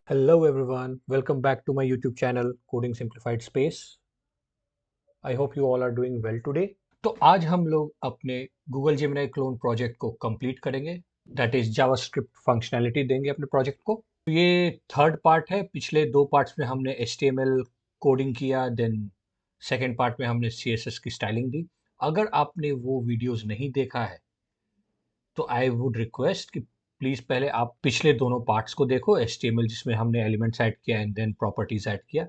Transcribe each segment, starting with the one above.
Hello everyone, welcome back to my YouTube channel Coding Simplified Space. I hope you all are doing well today. तो आज हम लोग अपने Google Gemini clone project को complete करेंगे, that is JavaScript functionality देंगे अपने project को। तो ये थर्ड पार्ट है। पिछले दो पार्ट्स में हमने HTML कोडिंग किया, देन सेकेंड पार्ट में हमने CSS की स्टाइलिंग दी। अगर आपने वो वीडियोस नहीं देखा है तो आई वुड रिक्वेस्ट कि प्लीज़ पहले आप पिछले दोनों पार्ट्स को देखो, HTML जिसमें हमने एलिमेंट्स ऐड किया एंड देन प्रॉपर्टीज ऐड किया,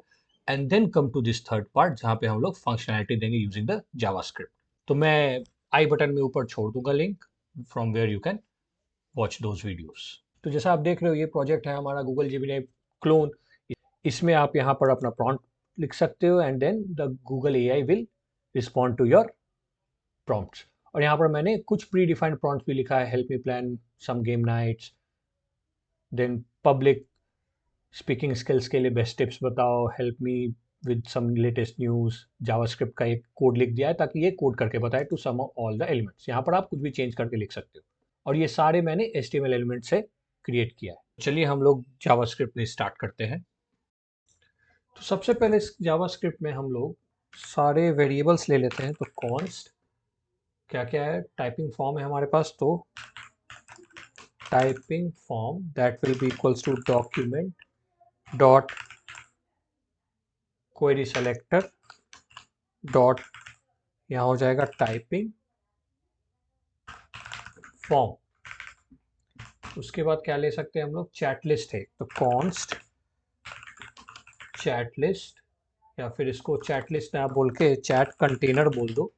and then come to this third part जहाँ पे हम लोग फंक्शनैलिटी देंगे यूजिंग द जावास्क्रिप्ट। तो मैं आई बटन में ऊपर छोड़ दूंगा link from where you can watch those videos. तो जैसा आप देख रहे हो, ये प्रोजेक्ट है हमारा गूगल जेमिनी क्लोन। इसमें आप यहाँ पर अपना प्रॉम्प्ट लिख सकते हो and then the Google AI will respond to your prompts. और यहाँ पर मैंने कुछ प्री डिफाइंड प्रॉम्प्ट्स भी लिखा है, help me plan some game nights, then public speaking skills के लिए बेस्ट टिप्स बताओ, help me with some latest news. JavaScript का एक कोड लिख दिया है ताकि ये कोड करके बताए to sum all the elements. यहाँ पर आप कुछ भी चेंज करके लिख सकते हो, और ये सारे मैंने HTML एलिमेंट से क्रिएट किया है। चलिए हम लोग जावास्क्रिप्ट में स्टार्ट करते हैं। तो सबसे पहले इस जावास्क्रिप्ट में हम लोग सारे वेरिएबल्स ले लेते हैं। तो कॉन्स्ट क्या क्या है, टाइपिंग फॉर्म है हमारे पास, तो typing form that will be equals to document dot query selector dot, यहाँ हो जाएगा टाइपिंग फॉर्म। उसके बाद क्या ले सकते हैं हम लोग, चैट लिस्ट है, तो कॉन्स्ट चैट लिस्ट, या फिर इसको चैट लिस्ट ना बोल के चैट कंटेनर बोल दो।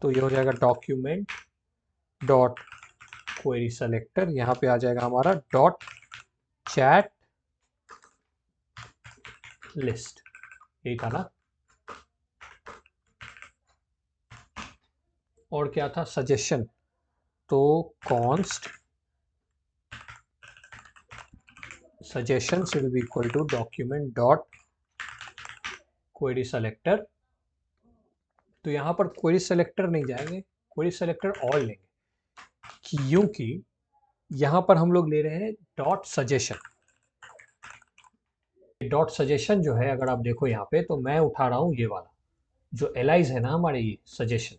तो ये हो जाएगा डॉक्यूमेंट डॉट क्वेरी सेलेक्टर, यहाँ पे आ जाएगा हमारा डॉट चैट लिस्ट, यही था ना। और क्या था, सजेशन, तो const suggestions will be equal to document dot query selector। तो यहाँ पर query selector नहीं जाएंगे, query selector all लेंगे, क्योंकि यहाँ पर हम लोग ले रहे हैं डॉट सजेशन। डॉट सजेशन जो है, अगर आप देखो यहाँ पे, तो मैं उठा रहा हूँ ये वाला जो एलाइज है ना हमारे, ये सजेशन,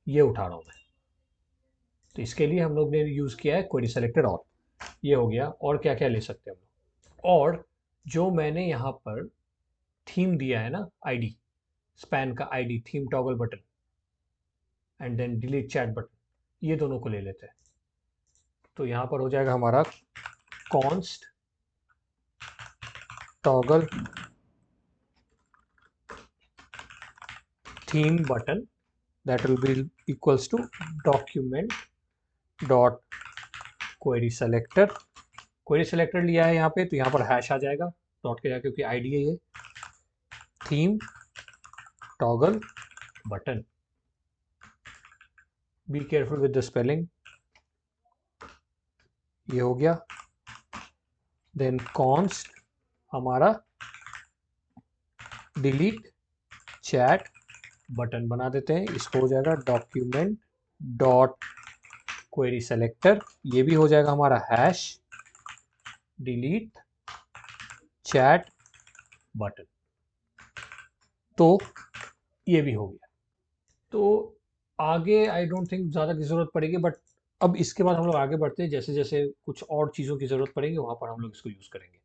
ये उठा रहा हूँ मैं। तो इसके लिए हम लोग ने यूज किया है क्वेरी सेलेक्टर ऑल। ये हो गया। और क्या क्या ले सकते हैं हम लोग, और जो मैंने यहाँ पर थीम दिया है ना, आईडी स्पैन का ID, theme toggle button and then delete chat button, ये दोनों को ले लेते हैं। तो यहाँ पर हो जाएगा हमारा const toggle theme button that will be equals to document dot query selector. Query selector लिया है यहाँ पे, तो यहाँ पर हैश आ जाएगा डॉट के, क्योंकि आईडी है ये, theme toggle button. Be careful with the spelling. ये हो गया। देन कॉन्स्ट हमारा डिलीट चैट बटन बना देते हैं, इसको हो जाएगा डॉक्यूमेंट डॉट क्वेरी सेलेक्टर। ये भी हो जाएगा हमारा हैश डिलीट चैट बटन। तो ये भी हो गया। तो आगे आई डोंट थिंक ज़्यादा की ज़रूरत पड़ेगी, बट अब इसके बाद हम लोग आगे बढ़ते हैं, जैसे जैसे कुछ और चीज़ों की ज़रूरत पड़ेगी वहाँ पर हम लोग इसको यूज़ करेंगे।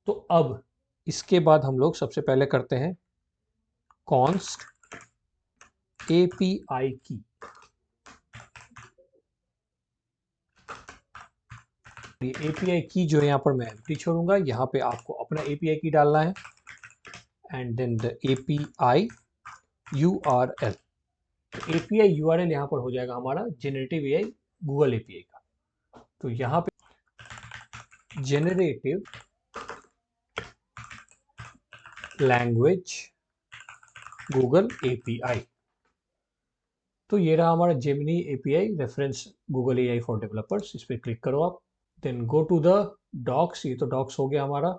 तो अब इसके बाद हम लोग सबसे पहले करते हैं कॉन्स्ट API की। ये API की जो है यहाँ पर मैं एम्प्टी छोड़ूंगा, यहाँ पे आपको अपना API की डालना है and then the API URL। तो API URL यहाँ पर हो जाएगा हमारा जेनरेटिव AI गूगल API का। तो यहाँ पे जेनरेटिव लैंग्वेज गूगल API, तो ये रहा हमारा Gemini API reference Google AI for developers. इस पर क्लिक करो आप, then go to the docs. ये तो डॉक्स हो गया हमारा।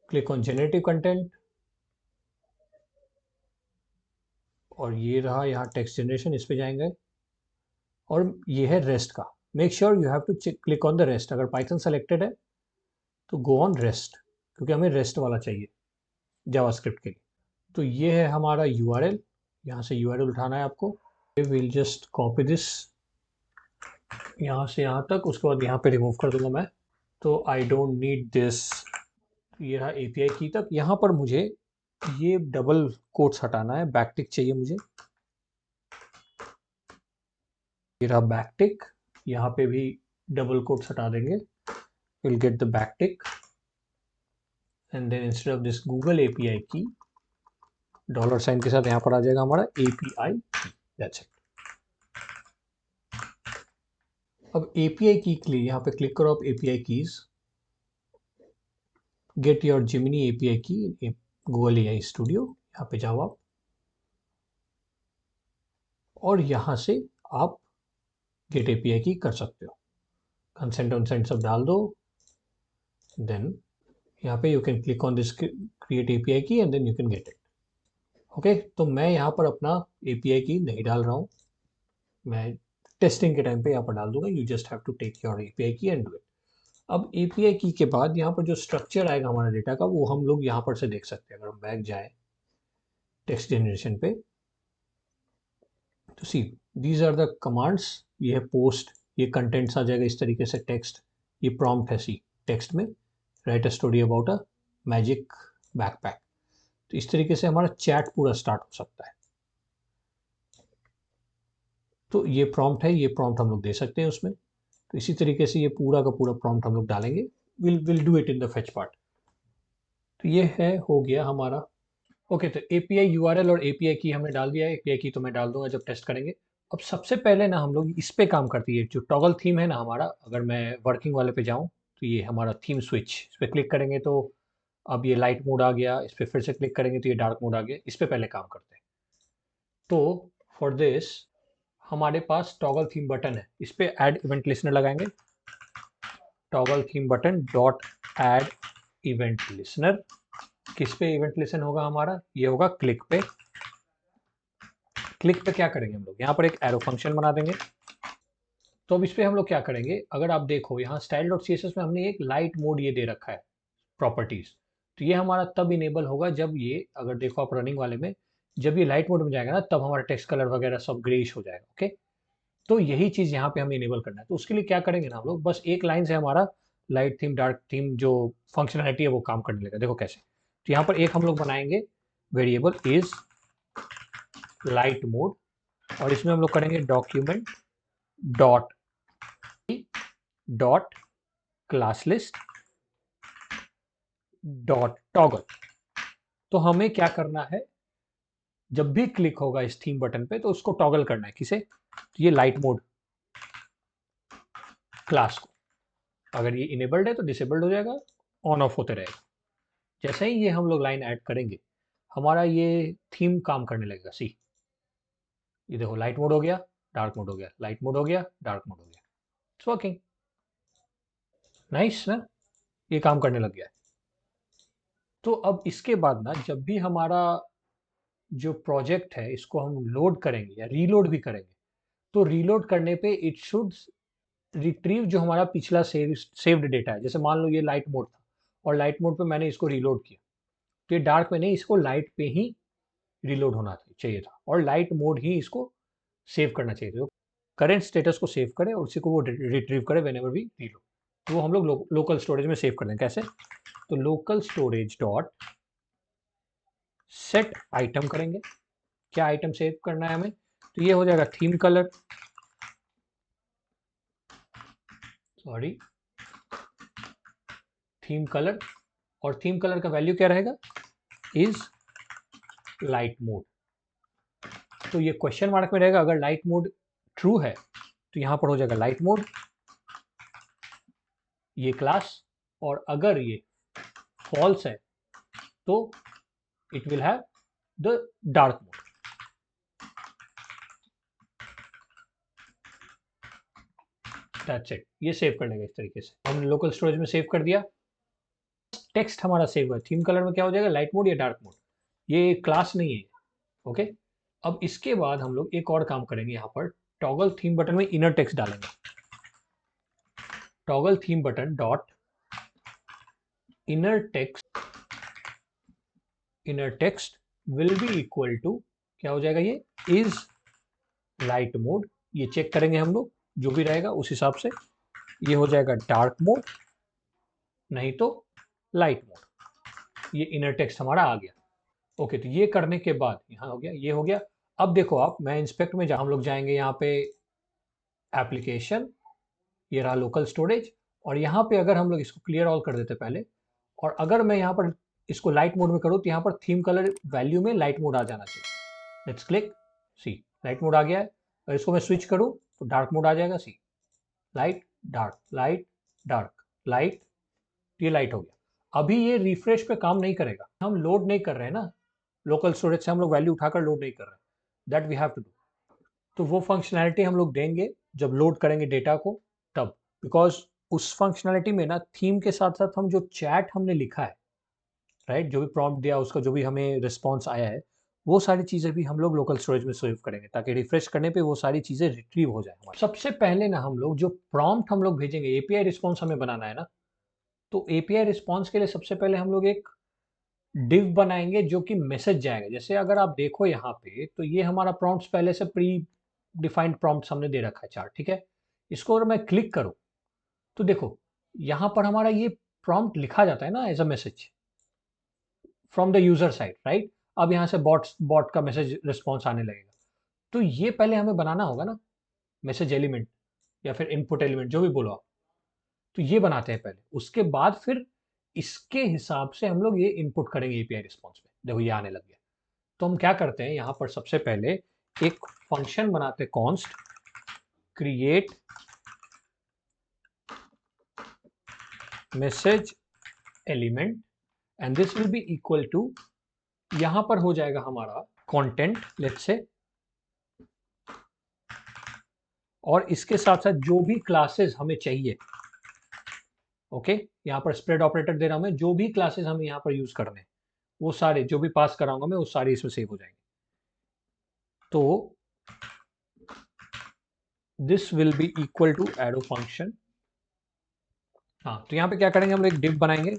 क्लिक ऑन जेनरेटिव कंटेंट, और ये रहा यहाँ टेक्स्ट जनरेशन, इस पे जाएंगे। और ये है रेस्ट का, make sure you have to click on the REST. अगर पाइथन सेलेक्टेड है तो गो ऑन रेस्ट, क्योंकि हमें रेस्ट वाला चाहिए जावास्क्रिप्ट के लिए। तो ये है हमारा यूआरएल, यहाँ से यूआरएल उठाना है आपको। विल जस्ट कॉपी दिस यहाँ से यहाँ तक, उसके बाद यहाँ पे रिमूव कर दूंगा मैं। तो आई डोंट नीड दिस। ये रहा एपीआई की तक। यहाँ पर मुझे ये डबल कोट्स हटाना है, बैकटिक चाहिए मुझे। ये रहा बैकटिक, यहाँ पे भी डबल कोट्स हटा देंगे। Will get the backtick and then instead of this Google API key, dollar sign के साथ यहाँ पर आ जाएगा हमारा एपीआई। That's it. अब एपीआई की के लिए यहाँ पे क्लिक करो आप API keys, get your Gemini API key, Google AI Studio, यहाँ पे जाओ आप और यहाँ से आप गेट एपीआई की कर सकते हो। कंसेंट वनसेंट सब डाल दो, देन यहाँ पे you can click on this create API key and then you can get it. Okay, तो मैं यहाँ पर अपना एपीआई की नहीं डाल रहा हूँ, मैं टेस्टिंग के टाइम पे यहाँ पर डाल दूंगा। You just have to take your API key and do it. अब एपीआई की के बाद यहाँ पर जो स्ट्रक्चर आएगा हमारा डेटा का, वो हम लोग यहाँ पर से देख सकते हैं। अगर हम बैक जाए टेक्स्ट जनरेशन पे, तो see these are the commands. ये है पोस्ट, ये कंटेंट्स आ जाएगा इस तरीके से टेक्स्ट। ये प्रॉम्प्ट है सी टेक्स्ट में, right a story about a magic backpack. तो इस तरीके से हमारा चैट पूरा स्टार्ट हो सकता है। तो ये प्रॉम्प्ट है, ये प्रॉम्प्ट हम लोग दे सकते हैं उसमें। तो इसी तरीके से ये पूरा का पूरा प्रॉम्प्ट हम लोग डालेंगे। Will do it in the fetch part. तो ये है, हो गया हमारा। ओके, तो एपीआई यूआरएल और एपीआई की हमने डाल दिया है। एपीआई की तो मैं डाल दूंगा जब टेस्ट करेंगे। अब सबसे पहले ना हम लोग इस पे काम करती है, जो टॉगल थीम है ना हमारा। अगर मैं वर्किंग वाले पे जाऊं तो ये हमारा थीम स्विच, इस पर क्लिक करेंगे तो अब ये लाइट मोड आ गया। इस पर फिर से क्लिक करेंगे तो ये डार्क मोड आ गया। इस पे पहले काम करते हैं। तो फॉर दिस हमारे पास टॉगल थीम बटन है, इस पे ऐड इवेंट लिसनर लगाएंगे। Toggle theme button dot add event listener. किस पे इवेंट लिसन होगा हमारा? ये होगा क्लिक पे। क्लिक पे क्या करेंगे हम लोग, यहाँ पर एक एरो फंक्शन बना देंगे। तो अब इस पे हम लोग क्या करेंगे, अगर आप देखो यहाँ style dot C S S में हमने एक लाइट मोड ये दे रखा है प्रॉपर्टीज। तो ये हमारा तब इनेबल होगा जब ये, अगर देखो आप रनिंग वाले में, जब ये लाइट मोड में जाएगा ना, तब हमारा टेक्स्ट कलर वगैरह सब ग्रेइश हो जाएगा। ओके, तो यही चीज यहाँ पे हमें इनेबल करना है। तो उसके लिए क्या करेंगे ना हम लोग, बस एक लाइन से हमारा लाइट थीम डार्क थीम जो फंक्शनैलिटी है वो काम करने लगेगा। देखो कैसे। तो यहाँ पर एक हम लोग बनाएंगे वेरिएबल इज लाइट मोड, और इसमें हम लोग करेंगे document dot dot class list dot toggle. तो हमें क्या करना है, जब भी क्लिक होगा इस थीम बटन पे तो उसको टॉगल करना है। किसे? तो ये लाइट मोड क्लास को। अगर ये इनेबल्ड है तो डिसेबल्ड हो जाएगा, ऑन ऑफ होते रहेगा। जैसे ही ये हम लोग लाइन ऐड करेंगे, हमारा ये थीम काम करने लगेगा। सी, ये देखो लाइट मोड हो गया, डार्क मोड हो गया, लाइट मोड हो गया, डार्क मोड हो गया। इट्स वर्किंग नाइस ना, ये काम करने लग गया है। तो अब इसके बाद ना, जब भी हमारा जो प्रोजेक्ट है इसको हम लोड करेंगे या रीलोड भी करेंगे, तो रीलोड करने पे इट शुड रिट्रीव जो हमारा पिछला सेव्ड डेटा है। जैसे मान लो ये लाइट मोड था और लाइट मोड पे मैंने इसको रीलोड किया, तो ये डार्क में नहीं, इसको लाइट पे ही रीलोड होना चाहिए था, और लाइट मोड ही इसको सेव करना चाहिए था। तो करेंट स्टेटस को सेव करे और उसी को वो रिट्रीव करे वेन एवर वी रीलोड। तो वो हम लोग लोकल स्टोरेज में सेव कर दें। कैसे? तो local storage dot set item करेंगे। क्या आइटम सेव करना है हमें? तो ये हो जाएगा theme colour, sorry theme colour, और थीम कलर का वैल्यू क्या रहेगा? Is light mode. तो ये क्वेश्चन मार्क में रहेगा। अगर लाइट मोड ट्रू है तो यहां पर हो जाएगा लाइट मोड, ये क्लास, और अगर ये फॉल्स है तो it will have the dark mode. That's it. ये सेव कर लेगा इस तरीके से। हमने लोकल स्टोरेज में सेव कर दिया, टेक्स्ट हमारा सेव है। थीम कलर में क्या हो जाएगा? लाइट मोड या डार्क मोड। ये क्लास नहीं है। ओके, अब इसके बाद हम लोग एक और काम करेंगे। यहाँ पर टॉगल थीम बटन में इनर टेक्स्ट डालेंगे। Toggle theme button dot inner text will be equal to, क्या हो जाएगा ये, इज लाइट मोड। ये चेक करेंगे हम लोग, जो भी रहेगा उस हिसाब से ये हो जाएगा डार्क मोड, नहीं तो लाइट मोड। ये इनर टेक्स्ट हमारा आ गया। ओके, तो ये करने के बाद यहाँ हो गया, ये हो गया। अब देखो आप, मैं इंस्पेक्ट में हम लोग जाएंगे यहाँ पे एप्लीकेशन, ये रहा लोकल स्टोरेज, और यहाँ पे अगर हम लोग इसको क्लियर ऑल कर देते पहले, और अगर मैं यहाँ पर इसको लाइट मोड में करूँ तो यहाँ पर थीम कलर वैल्यू में लाइट मोड आ जाना चाहिए। Let's click, see light mode आ गया है। और इसको मैं स्विच करूँ तो डार्क मोड आ जाएगा, see light dark light dark light, ये लाइट हो गया। अभी ये रिफ्रेश पे काम नहीं करेगा, हम लोड नहीं कर रहे हैं ना, लोकल स्टोरेज से हम लोग वैल्यू उठाकर लोड नहीं कर रहे हैं, that we have to do. तो वो फंक्शनैलिटी हम लोग देंगे जब लोड करेंगे डेटा को तब, बिकॉज उस फंक्शनैलिटी में ना थीम के साथ साथ हम जो चैट हमने लिखा है, राइट, जो भी प्रॉम्प्ट दिया उसका जो भी हमें रिस्पॉन्स आया है, वो सारी चीज़ें भी हम लोग लोकल स्टोरेज में सेव करेंगे ताकि रिफ्रेश करने पे वो सारी चीज़ें रिट्रीव हो जाए हमारे। सबसे पहले ना हम लोग जो प्रॉम्प्ट हम लोग भेजेंगे, एपीआई रिस्पॉन्स हमें बनाना है ना, तो एपीआई रिस्पॉन्स के लिए सबसे पहले हम लोग एक डिव बनाएंगे जो कि मैसेज जाएगा। जैसे अगर आप देखो यहाँ पे, तो ये हमारा प्रॉम्प्ट्स पहले से प्री डिफाइंड प्रॉम्प्ट्स हमने दे रखा है चार, ठीक है। इसको अगर मैं क्लिक करूँ तो देखो यहाँ पर हमारा ये प्रॉम्प्ट लिखा जाता है ना as a message from the user side, right. अब यहाँ से बॉट का मैसेज रिस्पॉन्स आने लगेगा। तो ये पहले हमें बनाना होगा ना, मैसेज एलिमेंट या फिर इनपुट एलिमेंट, जो भी बोलो आप। तो ये बनाते हैं पहले, उसके बाद फिर इसके हिसाब से हम लोग ये इनपुट करेंगे एपीआई रिस्पॉन्स में। देखो ये आने लग गया। तो हम क्या करते हैं, यहाँ पर सबसे पहले एक फंक्शन बनाते हैं, const create message element, and this will be equal to, यहां पर हो जाएगा हमारा कंटेंट लेट्स से, और इसके साथ साथ जो भी क्लासेस हमें चाहिए, ओके, यहाँ पर स्प्रेड ऑपरेटर दे रहा हूं मैं, जो भी क्लासेस हमें यहाँ पर यूज करने हैं वो सारे जो भी पास कराऊंगा मैं वो सारे इसमें सेव हो जाएंगे। तो this will be equal to arrow function. हाँ, तो यहाँ पे क्या करेंगे, हम लोग एक डिव बनाएंगे,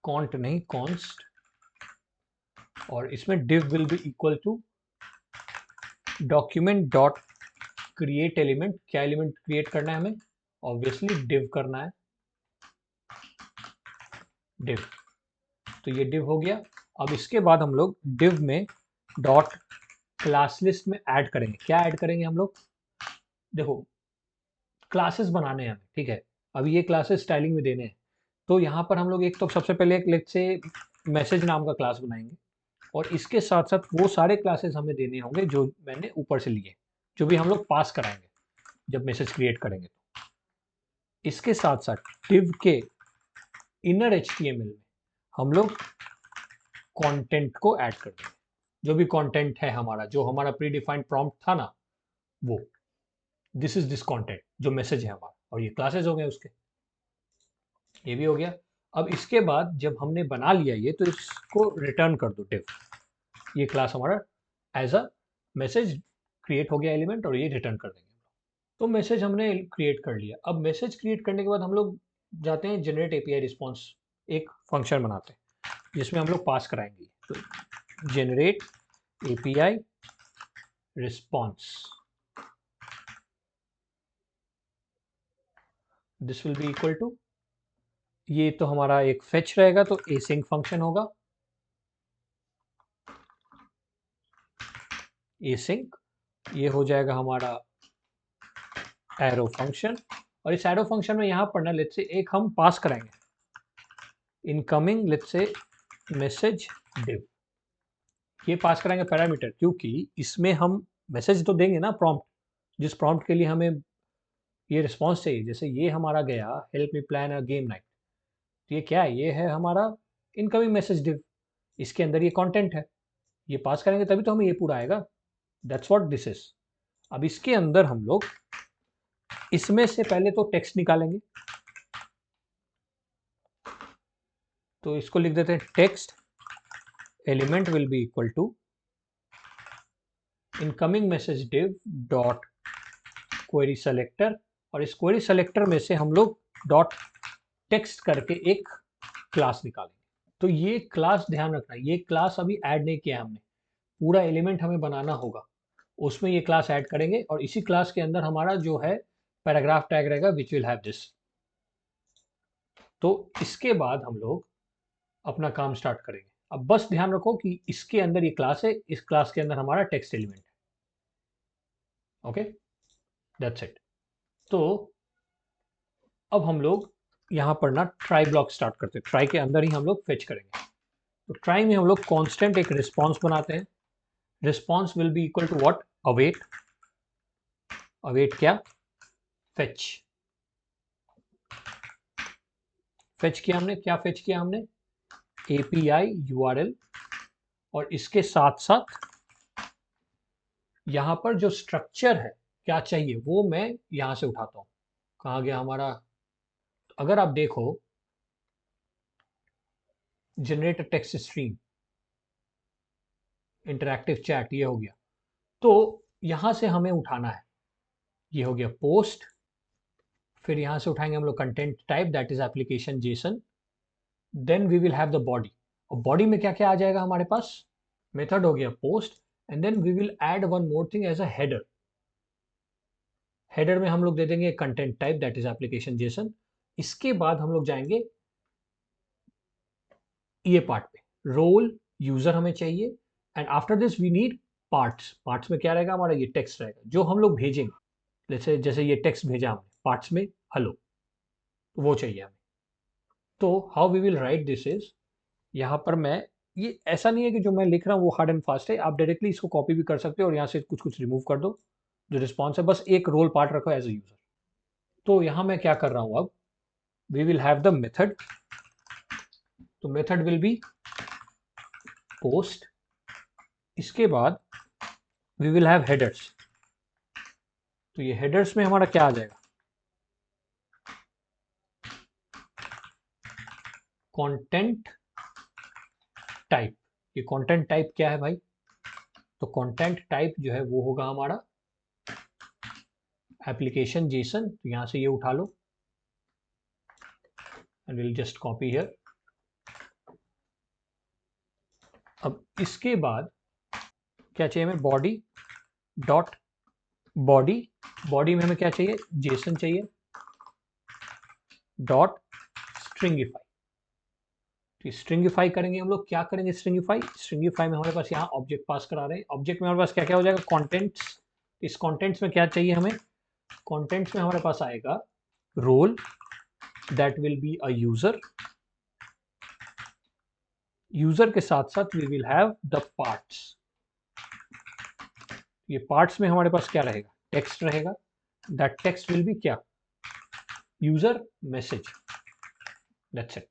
कॉन्ट नहीं कॉन्स्ट, और इसमें div will be equal to document dot create element. क्या एलिमेंट क्रिएट करना है हमें, ऑब्वियसली डिव करना है, डिव। तो ये डिव हो गया। अब इसके बाद हम लोग डिव में डॉट क्लास लिस्ट में ऐड करेंगे। क्या ऐड करेंगे हम लोग, देखो क्लासेस बनाने हैं हमें, ठीक है। अब ये क्लासेस स्टाइलिंग में देने हैं, तो यहाँ पर हम लोग एक तो सबसे पहले एक लेट्स से मैसेज नाम का क्लास बनाएंगे, और इसके साथ साथ वो सारे क्लासेस हमें देने होंगे जो मैंने ऊपर से लिए, जो भी हम लोग पास कराएंगे जब मैसेज क्रिएट करेंगे। तो इसके साथ साथ डिव के इनर एचटीएमएल में हम लोग कंटेंट को ऐड कर देंगे। जो भी कंटेंट है हमारा, जो हमारा प्री डिफाइंड प्रॉम्प्ट था ना, वो दिस इज दिस कंटेंट जो मैसेज है हमारा, और ये क्लासेस हो गए उसके, ये भी हो गया। अब इसके बाद जब हमने बना लिया ये, तो इसको रिटर्न कर दो डिव, ये क्लास हमारा एज अ मैसेज क्रिएट हो गया एलिमेंट, और ये रिटर्न कर देंगे। तो मैसेज हमने क्रिएट कर लिया। अब मैसेज क्रिएट करने के बाद हम लोग जाते हैं जनरेट एपीआई रिस्पॉन्स, एक फंक्शन बनाते हैं जिसमें हम लोग पास कराएंगे। तो generate API response, this will be equal to, ये तो हमारा एक फेच रहेगा, तो एसिंक फंक्शन होगा, एसिंक। ये हो जाएगा हमारा एरो फंक्शन, और इस एरो फंक्शन में यहाँ पर ना लेट्स से एक हम पास कराएंगे incoming let's say message div, ये पास कराएंगे पैरामीटर, क्योंकि इसमें हम मैसेज तो देंगे ना प्रॉम्प्ट, जिस प्रॉम्प्ट के लिए हमें ये रिस्पॉन्स चाहिए। जैसे ये हमारा गया help me plan a game night, तो ये क्या है, ये है हमारा इनकमिंग मैसेज डिव, इसके अंदर ये कंटेंट है, ये पास करेंगे तभी तो हमें ये पूरा आएगा, दैट्स व्हाट दिस इज। अब इसके अंदर हम लोग इसमें से पहले तो टेक्स्ट निकालेंगे, तो इसको लिख देते हैं text element will be equal to incoming message div dot query selector, और इस क्वेरी सेलेक्टर में से हम लोग डॉट टेक्स्ट करके एक क्लास निकालेंगे। तो ये क्लास ध्यान रखना, ये क्लास अभी ऐड नहीं किया हमने, पूरा एलिमेंट हमें बनाना होगा, उसमें ये क्लास ऐड करेंगे और इसी क्लास के अंदर हमारा जो है पैराग्राफ टैग रहेगा विच विल हैव दिस। तो इसके बाद हम लोग अपना काम स्टार्ट करेंगे। अब बस ध्यान रखो कि इसके अंदर ये क्लास है, इस क्लास के अंदर हमारा टेक्स्ट एलिमेंट है। Okay, that's it. तो अब हम लोग यहाँ पर ना ट्राई ब्लॉक स्टार्ट करते हैं, ट्राई के अंदर ही हम लोग फेच करेंगे। तो ट्राई में हम लोग कांस्टेंट एक रिस्पॉन्स बनाते हैं, response will be equal to what, await. Await क्या, फेच। फेच किया हमने, क्या फेच किया हमने, एपीआई यूआरएल, और इसके साथ साथ यहां पर जो स्ट्रक्चर है क्या चाहिए वो मैं यहां से उठाता हूं। कहाँ गया हमारा, अगर आप देखो generate text stream, interactive chat, ये हो गया। तो यहां से हमें उठाना है, ये हो गया पोस्ट, फिर यहां से उठाएंगे हम लोग content type that is application JSON, then we will have the body. और बॉडी में क्या क्या आ जाएगा हमारे पास, मेथड हो गया post, and then we will add one more thing as a header. Header में हम लोग दे देंगे content type that is application JSON. इसके बाद हम लोग जाएंगे ये पार्ट पे, रोल यूजर हमें चाहिए, and after this we need parts. Parts में क्या रहेगा हमारा, ये टेक्स्ट रहेगा जो हम लोग भेजेंगे। जैसे जैसे ये टेक्स्ट भेजा हमने पार्ट्स में हेलो, तो वो चाहिए हमें। तो how we will write this is, यहाँ पर मैं, ये ऐसा नहीं है कि जो मैं लिख रहा हूँ वो हार्ड एंड फास्ट है, आप डायरेक्टली इसको कॉपी भी कर सकते हो और यहाँ से कुछ कुछ रिमूव कर दो। जो रिस्पॉन्स है बस एक रोल पार्ट रखो एज ए यूजर। तो यहाँ मैं क्या कर रहा हूँ, अब we will have the method. तो मेथड विल बी पोस्ट, इसके बाद वी विल हैव हेडर्स। तो ये हेडर्स में हमारा क्या आ जाएगा, कंटेंट टाइप। ये कंटेंट टाइप क्या है भाई, तो कंटेंट टाइप जो है वो होगा हमारा एप्लीकेशन जेसन। तो यहां से ये उठा लो and will just copy here. अब इसके बाद क्या चाहिए हमें, बॉडी डॉट बॉडी। बॉडी में हमें क्या चाहिए, जेसन चाहिए, डॉट स्ट्रिंगिफाई। तो स्ट्रिंगिफाई करेंगे हम लोग, क्या करेंगे स्ट्रिंगिफाई, स्ट्रिंगिफाई में हमारे पास यहाँ ऑब्जेक्ट पास करा रहे हैं, ऑब्जेक्ट में हमारे पास क्या क्या हो जाएगा, कॉन्टेंट्स। इस कॉन्टेंट्स में क्या चाहिए हमें, कॉन्टेंट्स में हमारे पास आएगा role that will be a user. User के साथ साथ we will have the parts. ये पार्ट्स में हमारे पास क्या रहेगा, टेक्स्ट रहेगा, दैट टेक्स्ट विल बी क्या, यूजर मैसेज, दैट्स इट।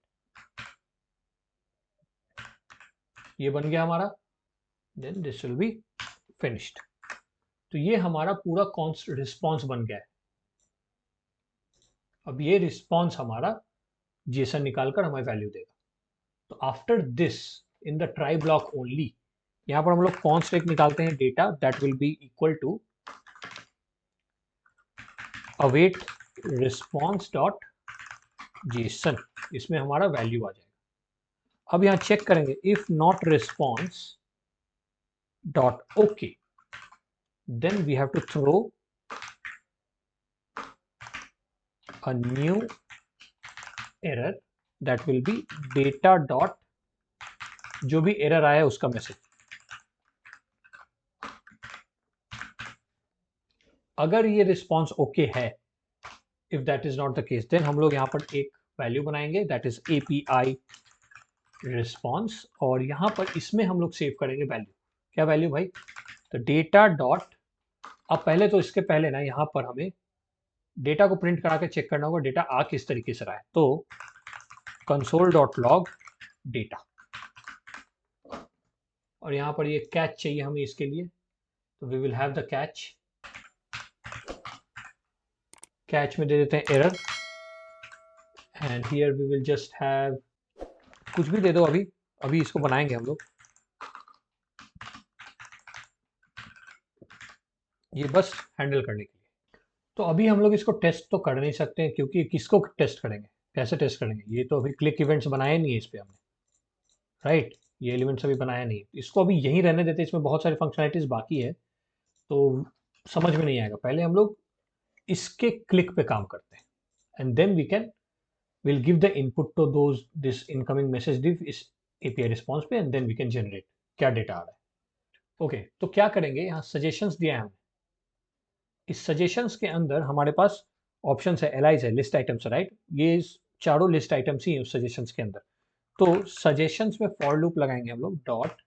ये बन गया हमारा, then this will be finished. तो ये हमारा पूरा रिस्पॉन्स बन गया है। अब ये रिस्पॉन्स हमारा जेसन निकालकर हमें वैल्यू देगा। तो after this in the try block only, यहां पर हम लोग कॉन्स्ट एक निकालते हैं, data that will be equal to await response dot JSON, इसमें हमारा वैल्यू आ जाएगा। अब यहां चेक करेंगे, if not response dot ok, then we have to throw a new error that will be data dot, जो भी एरर आया है उसका मैसेज। अगर ये रिस्पॉन्स ओके है, if that is not the case, then हम लोग यहाँ पर एक वैल्यू बनाएंगे दैट इज एपीआई रिस्पॉन्स, और यहाँ पर इसमें हम लोग सेव करेंगे वैल्यू। क्या वैल्यू भाई, तो डेटा डॉट, अब पहले तो इसके पहले ना यहाँ पर हमें डेटा को प्रिंट करा के चेक करना होगा डेटा आ किस तरीके से रहा है। तो कंसोल डॉट लॉग डेटा, और यहाँ पर ये कैच चाहिए हमें इसके लिए, तो we will have the catch. Catch में दे देते हैं error, and here we will just have, कुछ भी दे दो, अभी अभी इसको बनाएंगे हम लोग, ये बस हैंडल करने के लिए। तो अभी हम लोग इसको टेस्ट तो कर नहीं सकते हैं, क्योंकि किसको टेस्ट करेंगे, कैसे टेस्ट करेंगे, ये तो अभी क्लिक इवेंट्स बनाए नहीं है इस पे हमने, राइट। ये एलिमेंट्स अभी बनाया नहीं, इसको अभी यहीं रहने देते हैं, इसमें बहुत सारी फंक्शनलिटीज बाकी है, तो समझ में नहीं आएगा। पहले हम लोग इसके क्लिक पे काम करते हैं, and then we can will give the input to those this incoming message div इस एपीआई रिस्पॉन्स पे, and then we can generate क्या डेटा आ रहा है। ओके, तो क्या करेंगे, यहाँ सजेशंस दिया है हमने। इस सजेशंस के अंदर हमारे पास ऑप्शन है, एलाइज है, लिस्ट आइटम्स, राइट। ये चारों लिस्ट आइटम्स ही हैं उस सजेशंस के अंदर। तो सजेशंस में फॉर लूप लगाएंगे हम लोग, डॉट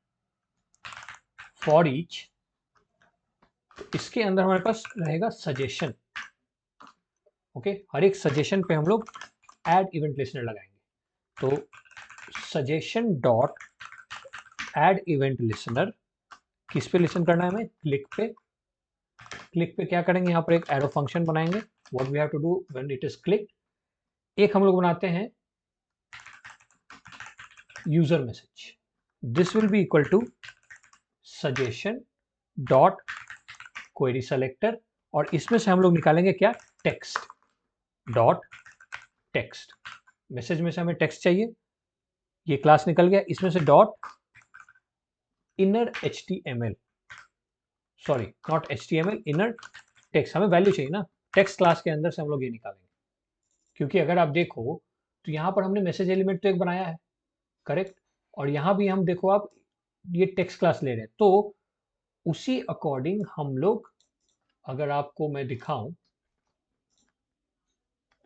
फॉर ईच। इसके अंदर हमारे पास रहेगा सजेशन। ओके, हर एक सजेशन पे हम लोग ऐड इवेंट लिस्नर लगाएंगे। तो suggestion dot add event listener, किस पे लिसन करना है हमें, क्लिक पे। क्लिक पे क्या करेंगे, यहाँ पर एक एरो फंक्शन बनाएंगे, what we have to do when it is click. एक हम लोग बनाते हैं user message, this will be equal to suggestion dot query selector, और इसमें से हम लोग निकालेंगे क्या, टेक्स्ट डॉट टेक्स्ट। मैसेज में से हमें टेक्स्ट चाहिए, ये क्लास निकल गया, इसमें से dot inner HTML, sorry not HTML, inner text. हमें वैल्यू चाहिए ना, टेक्स्ट क्लास के अंदर से हम लोग ये निकालेंगे, क्योंकि अगर आप देखो तो यहाँ पर हमने मैसेज एलिमेंट तो एक बनाया है, करेक्ट, और यहाँ भी हम देखो आप ये टेक्स्ट क्लास ले रहे हैं, तो उसी अकॉर्डिंग हम लोग, अगर आपको मैं दिखाऊं,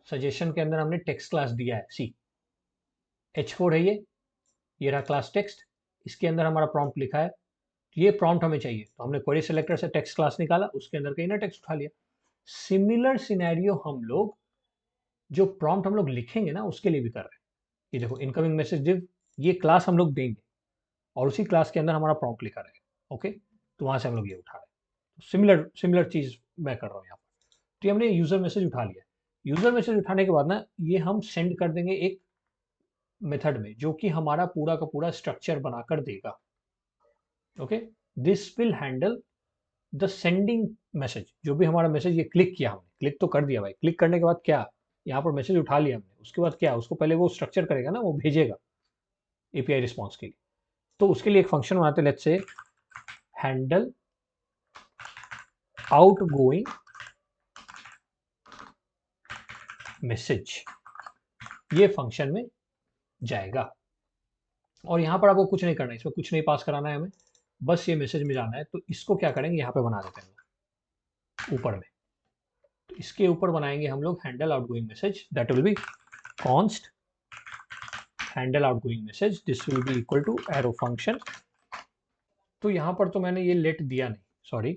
सजेशन के अंदर हमने टेक्स्ट क्लास दिया है, सी H4 है ये रहा क्लास टेक्स्ट। इसके अंदर हमारा प्रॉम्प्ट लिखा है, ये प्रॉम्प्ट हमें चाहिए, तो हमने क्वेरी सेलेक्टर से टेक्स्ट क्लास निकाला, उसके अंदर का इनर टेक्स्ट उठा लिया। सिमिलर सिनेरियो हम लोग जो प्रॉम्प्ट हम लोग लिखेंगे ना उसके लिए भी कर रहे हैं। ये देखो इनकमिंग मैसेज डिव, ये क्लास हम लोग देंगे और उसी क्लास के अंदर हमारा प्रॉम्प्ट लिखा रहेगा। ओके, तो वहां से हम लोग ये उठा रहे हैं, सिमिलर सिमिलर चीज मैं कर रहा हूँ यहाँ पर। तो ये हमने यूजर मैसेज उठा लिया। यूजर मैसेज उठाने के बाद ना ये हम सेंड कर देंगे एक मेथड में, जो कि हमारा पूरा का पूरा स्ट्रक्चर बनाकर देगा। Okay, this will handle the sending message. जो भी हमारा मैसेज, ये क्लिक किया हमने, क्लिक तो कर दिया भाई, क्लिक करने के बाद क्या, यहाँ पर मैसेज उठा लिया हमने, उसके बाद क्या, उसको पहले वो स्ट्रक्चर करेगा ना, वो भेजेगा एपीआई रिस्पॉन्स के लिए। तो उसके लिए एक फंक्शन बनाते हैं, लेट्स से हैंडल आउटगोइंग मैसेज, ये फंक्शन में जाएगा। और यहाँ पर आपको कुछ नहीं करना है, इसमें कुछ नहीं पास कराना है हमें, बस ये मैसेज में जाना है। तो इसको क्या करेंगे, यहाँ पे बना देते हैं ऊपर में। तो इसके ऊपर बनाएंगे हम लोग handle outgoing message, that will be const handle outgoing message, this will be equal to arrow function. तो यहाँ पर तो मैंने ये लेट दिया नहीं, सॉरी,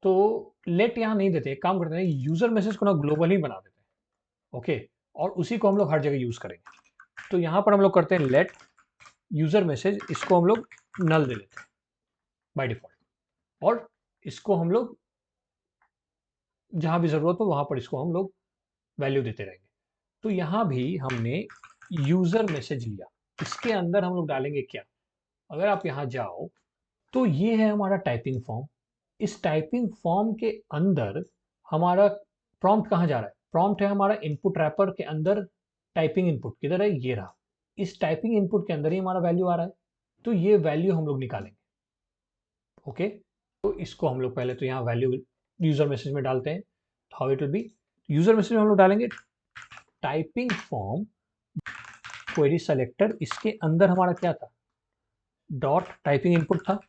तो लेट यहाँ नहीं देते, एक काम करते हैं, यूजर मैसेज को ना ग्लोबल ही बना देते हैं। ओके, और उसी को हम लोग हर जगह यूज करेंगे। तो यहाँ पर हम लोग करते हैं लेट यूजर मैसेज, इसको हम लोग नल दे देते हैं बाय डिफॉल्ट, और इसको हम लोग जहां भी जरूरत हो वहां पर इसको हम लोग वैल्यू देते रहेंगे। तो यहाँ भी हमने यूजर मैसेज लिया, इसके अंदर हम लोग डालेंगे क्या, अगर आप यहाँ जाओ तो ये है हमारा टाइपिंग फॉर्म। इस टाइपिंग फॉर्म के अंदर हमारा प्रॉम्प्ट कहाँ जा रहा है, प्रॉम्प्ट है हमारा इनपुट रैपर के अंदर। टाइपिंग इनपुट किधर है, ये रहा, इस टाइपिंग इनपुट के अंदर ही हमारा वैल्यू आ रहा है। तो ये वैल्यू हम लोग निकालेंगे। ओके, तो इसको हम लोग पहले तो यहाँ वैल्यू यूजर मैसेज में डालते हैं। How it will be, user message में हम लोग डालेंगे टाइपिंग फॉर्म क्वेरी सेलेक्टर, इसके अंदर हमारा क्या था, डॉट टाइपिंग इनपुट था,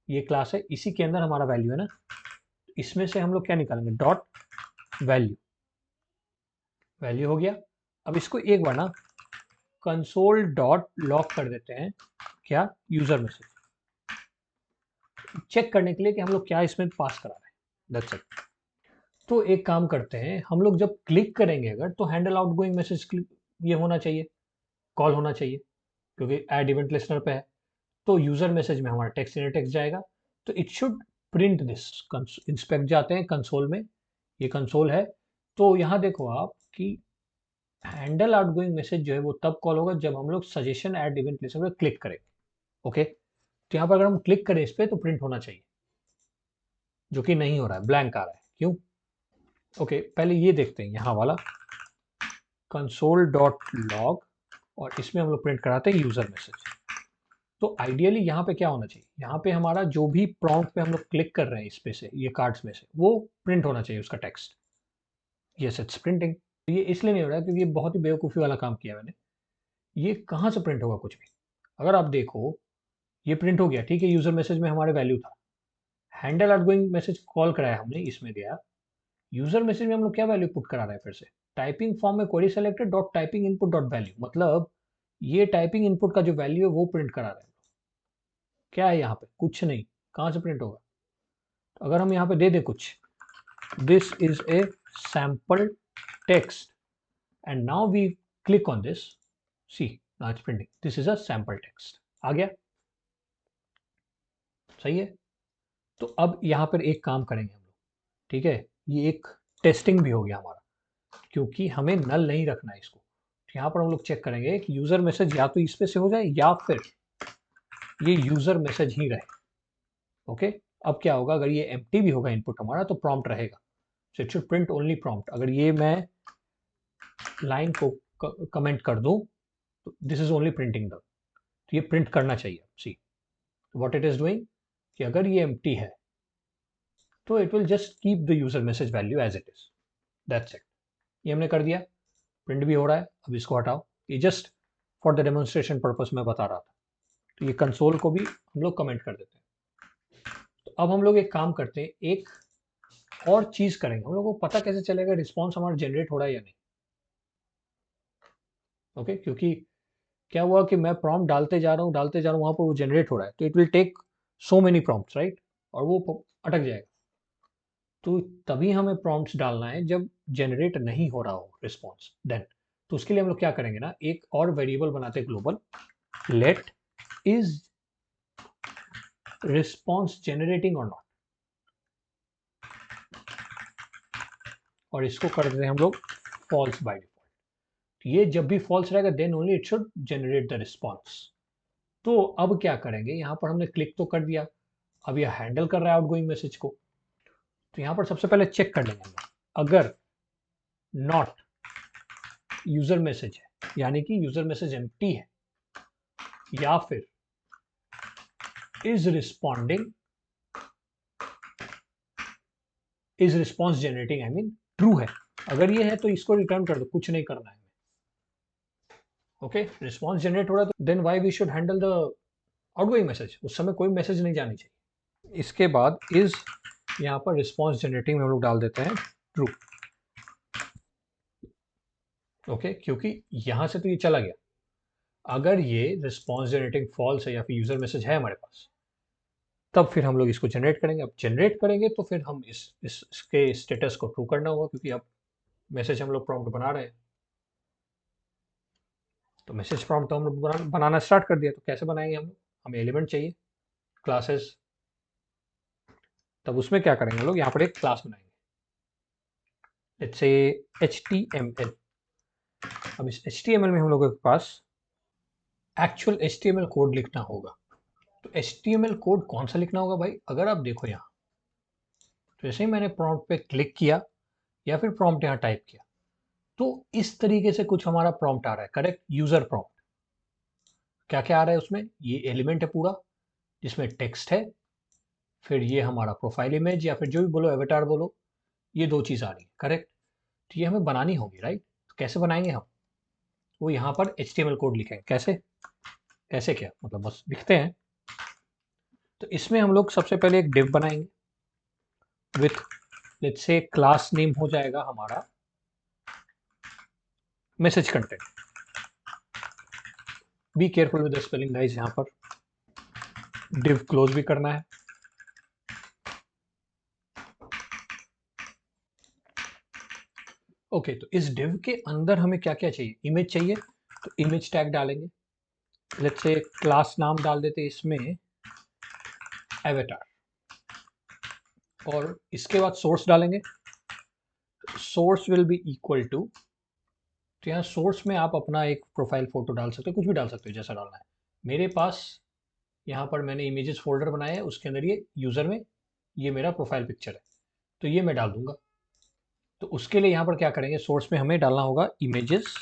ये क्लास है, इसी के अंदर हमारा वैल्यू है ना, इसमें से हम लोग क्या निकालेंगे, डॉट वैल्यू। वैल्यू हो गया। अब इसको एक बार ना कंसोल डॉट लॉग कर देते हैं, क्या, यूजर मैसेज, चेक करने के लिए कि हम लोग क्या इसमें पास करा रहे हैं, दैट्स इट। तो एक काम करते हैं, हम लोग जब क्लिक करेंगे अगर, तो हैंडल आउटगोइंग मैसेज ये होना चाहिए, कॉल होना चाहिए, क्योंकि ऐड इवेंट लिस्नर पे है। तो यूजर मैसेज में हमारा टेक्स्ट इनर टेक्स्ट जाएगा, तो it should print this. Inspect जाते हैं कंसोल में, ये कंसोल है। तो यहाँ देखो आप कि हैंडल आउटगोइंग मैसेज जो है वो तब कॉल होगा जब हम लोग सजेशन ऐड इवेंट लिस्नर पे क्लिक करेंगे। ओके, तो यहाँ पर अगर हम क्लिक करें इस पर तो प्रिंट होना चाहिए, जो कि नहीं हो रहा है, ब्लैंक आ रहा है। क्यों? ओके, पहले ये देखते हैं यहाँ वाला console.log, और इसमें हम लोग प्रिंट कराते हैं यूजर मैसेज। तो आइडियली यहाँ पे क्या होना चाहिए, यहाँ पे हमारा जो भी प्रॉम्प्ट पे हम लोग क्लिक कर रहे हैं इस पे से, ये कार्ड्स में से, वो प्रिंट होना चाहिए उसका टेक्स्ट। Yes, it's printing. ये इसलिए नहीं हो रहा है क्योंकि ये बहुत ही बेवकूफ़ी वाला काम किया मैंने। ये कहाँ से प्रिंट होगा कुछ भी? अगर आप देखो, ये प्रिंट हो गया, ठीक है, यूजर मैसेज में हमारे वैल्यू था, हैंडल आउटगोइंग मैसेज कॉल कराया हमने, इसमें गया, यूजर मैसेज में हम लोग क्या वैल्यू पुट करा रहे हैं फिर से, टाइपिंग फॉर्म में query selected dot typing input dot value, मतलब ये टाइपिंग इनपुट का जो वैल्यू है वो प्रिंट करा रहे हैं। क्या है यहाँ पे? कुछ नहीं। कहाँ से प्रिंट होगा? तो अगर हम यहाँ पे दे दें कुछ, this is a sample text and now we click on this, see now it's printing, this is a sample text. आ गया? सही है। तो अब यहाँ पर एक काम करेंगे हम लोग, ठीक है, ये एक टेस्टिंग भी हो गया हमारा, क्योंकि हमें नल नहीं रखना है इसको। तो यहाँ पर हम लोग चेक करेंगे कि यूजर मैसेज या तो इस पे से हो जाए या फिर ये यूजर मैसेज ही रहे। ओके, अब क्या होगा, अगर ये एम्प्टी भी होगा इनपुट हमारा तो प्रॉम्प्ट रहेगा, so it should print only prompt. अगर ये मैं लाइन को कमेंट कर दूं तो this is only printing the, तो ये प्रिंट करना चाहिए। See what it is doing, कि अगर ये एम्प्टी है तो it will just keep the user message value as it is, that's it. ये हमने कर दिया, प्रिंट भी हो रहा है। अब इसको हटाओ, ये just for the demonstration purpose में बता रहा था। तो ये कंसोल को भी हम लोग कमेंट कर देते हैं। तो अब हम लोग एक काम करते हैं, एक और चीज करेंगे, हम लोग को पता कैसे चलेगा रिस्पॉन्स हमारा जनरेट हो रहा है या नहीं। ओके, क्योंकि क्या हुआ कि मैं प्रॉम्प्ट डालते जा रहा हूँ वहां पर वो जनरेट हो रहा है, तो it will take so many prompts, right, और वो अटक जाएगा। तो तभी हमें प्रॉम्प्ट्स डालना है जब जनरेट नहीं हो रहा हो रिस्पॉन्स, देन। तो उसके लिए हम लोग क्या करेंगे ना, एक और वेरिएबल बनाते हैं global, let is response generating और नॉट, और इसको कर देते हैं हम लोग फॉल्स बाय डिफॉल्ट। ये जब भी फॉल्स रहेगा then only it should generate the response. तो अब क्या करेंगे, यहाँ पर हमने क्लिक तो कर दिया, अब यह हैंडल कर रहा है आउटगोइंग मैसेज को। तो यहाँ पर सबसे पहले चेक कर लेंगे हम लोग, अगर नॉट यूजर मैसेज है, यानी कि यूजर मैसेज एम्प्टी है, या फिर is responding, is response generating, I mean true है, अगर ये है तो इसको रिटर्न कर दो, कुछ नहीं करना है। ओके, रिस्पॉन्स जनरेट हो रहा है तो then why we should handle the outgoing message, उस समय कोई मैसेज नहीं जानी चाहिए। इसके बाद इज, यहाँ पर रिस्पॉन्स जनरेटिंग में हम लोग डाल देते हैं ट्रू। ओके, क्योंकि यहाँ से तो ये चला गया, अगर ये रिस्पॉन्स जनरेटिंग फॉल्स है या फिर यूजर मैसेज है हमारे पास, तब फिर हम लोग इसको जनरेट करेंगे। अब जनरेट करेंगे तो फिर हम इसके स्टेटस को ट्रू करना होगा, क्योंकि अब मैसेज हम लोग प्रॉम्प्ट बना रहे हैं। तो मैसेज प्रॉम्प्ट तो हम लोग बनाना स्टार्ट कर दिया, तो कैसे बनाएंगे हम लोग, हमें एलिमेंट चाहिए, क्लासेस। तब उसमें क्या करेंगे हम लोग, यहाँ पर एक क्लास बनाएंगे, लेट्स से HTML। अब इस HTML में हम लोगों के पास एक्चुअल HTML कोड लिखना होगा। तो HTML कोड कौन सा लिखना होगा भाई, अगर आप देखो यहाँ, तो जैसे ही मैंने प्रॉम्प्ट पे क्लिक किया या फिर प्रॉम्प्ट यहाँ टाइप किया, तो इस तरीके से कुछ हमारा प्रॉम्प्ट आ रहा है, करेक्ट, यूजर प्रॉम्प्ट। क्या क्या आ रहा है उसमें, ये एलिमेंट है पूरा जिसमें टेक्स्ट है, फिर ये हमारा प्रोफाइल इमेज या फिर जो भी बोलो, एवेटार बोलो, ये दो चीज़ आ रही है, करेक्ट। तो ये हमें बनानी होगी, राइट। तो कैसे बनाएंगे हम, वो यहाँ पर HTML कोड लिखेंगे। कैसे, कैसे क्या मतलब, बस लिखते हैं। तो इसमें हम लोग सबसे पहले एक डिव बनाएंगे with, let's say class name हो जाएगा हमारा message content. Be careful with the spelling guys, यहाँ पर डिव क्लोज भी करना है। ओके, तो इस डिव के अंदर हमें क्या क्या चाहिए, इमेज चाहिए, तो इमेज टैग डालेंगे, लेट्स से क्लास नाम डाल देते इसमें एवेटार, और इसके बाद सोर्स डालेंगे, source will be equal to, तो यहाँ सोर्स में आप अपना एक प्रोफाइल फोटो डाल सकते हो, कुछ भी डाल सकते हो जैसा डालना है। मेरे पास यहाँ पर मैंने इमेजेस फोल्डर बनाया है, उसके अंदर ये यूज़र में ये मेरा प्रोफाइल पिक्चर है, तो ये मैं डाल दूंगा। तो उसके लिए यहाँ पर क्या करेंगे, सोर्स में हमें डालना होगा इमेजेस,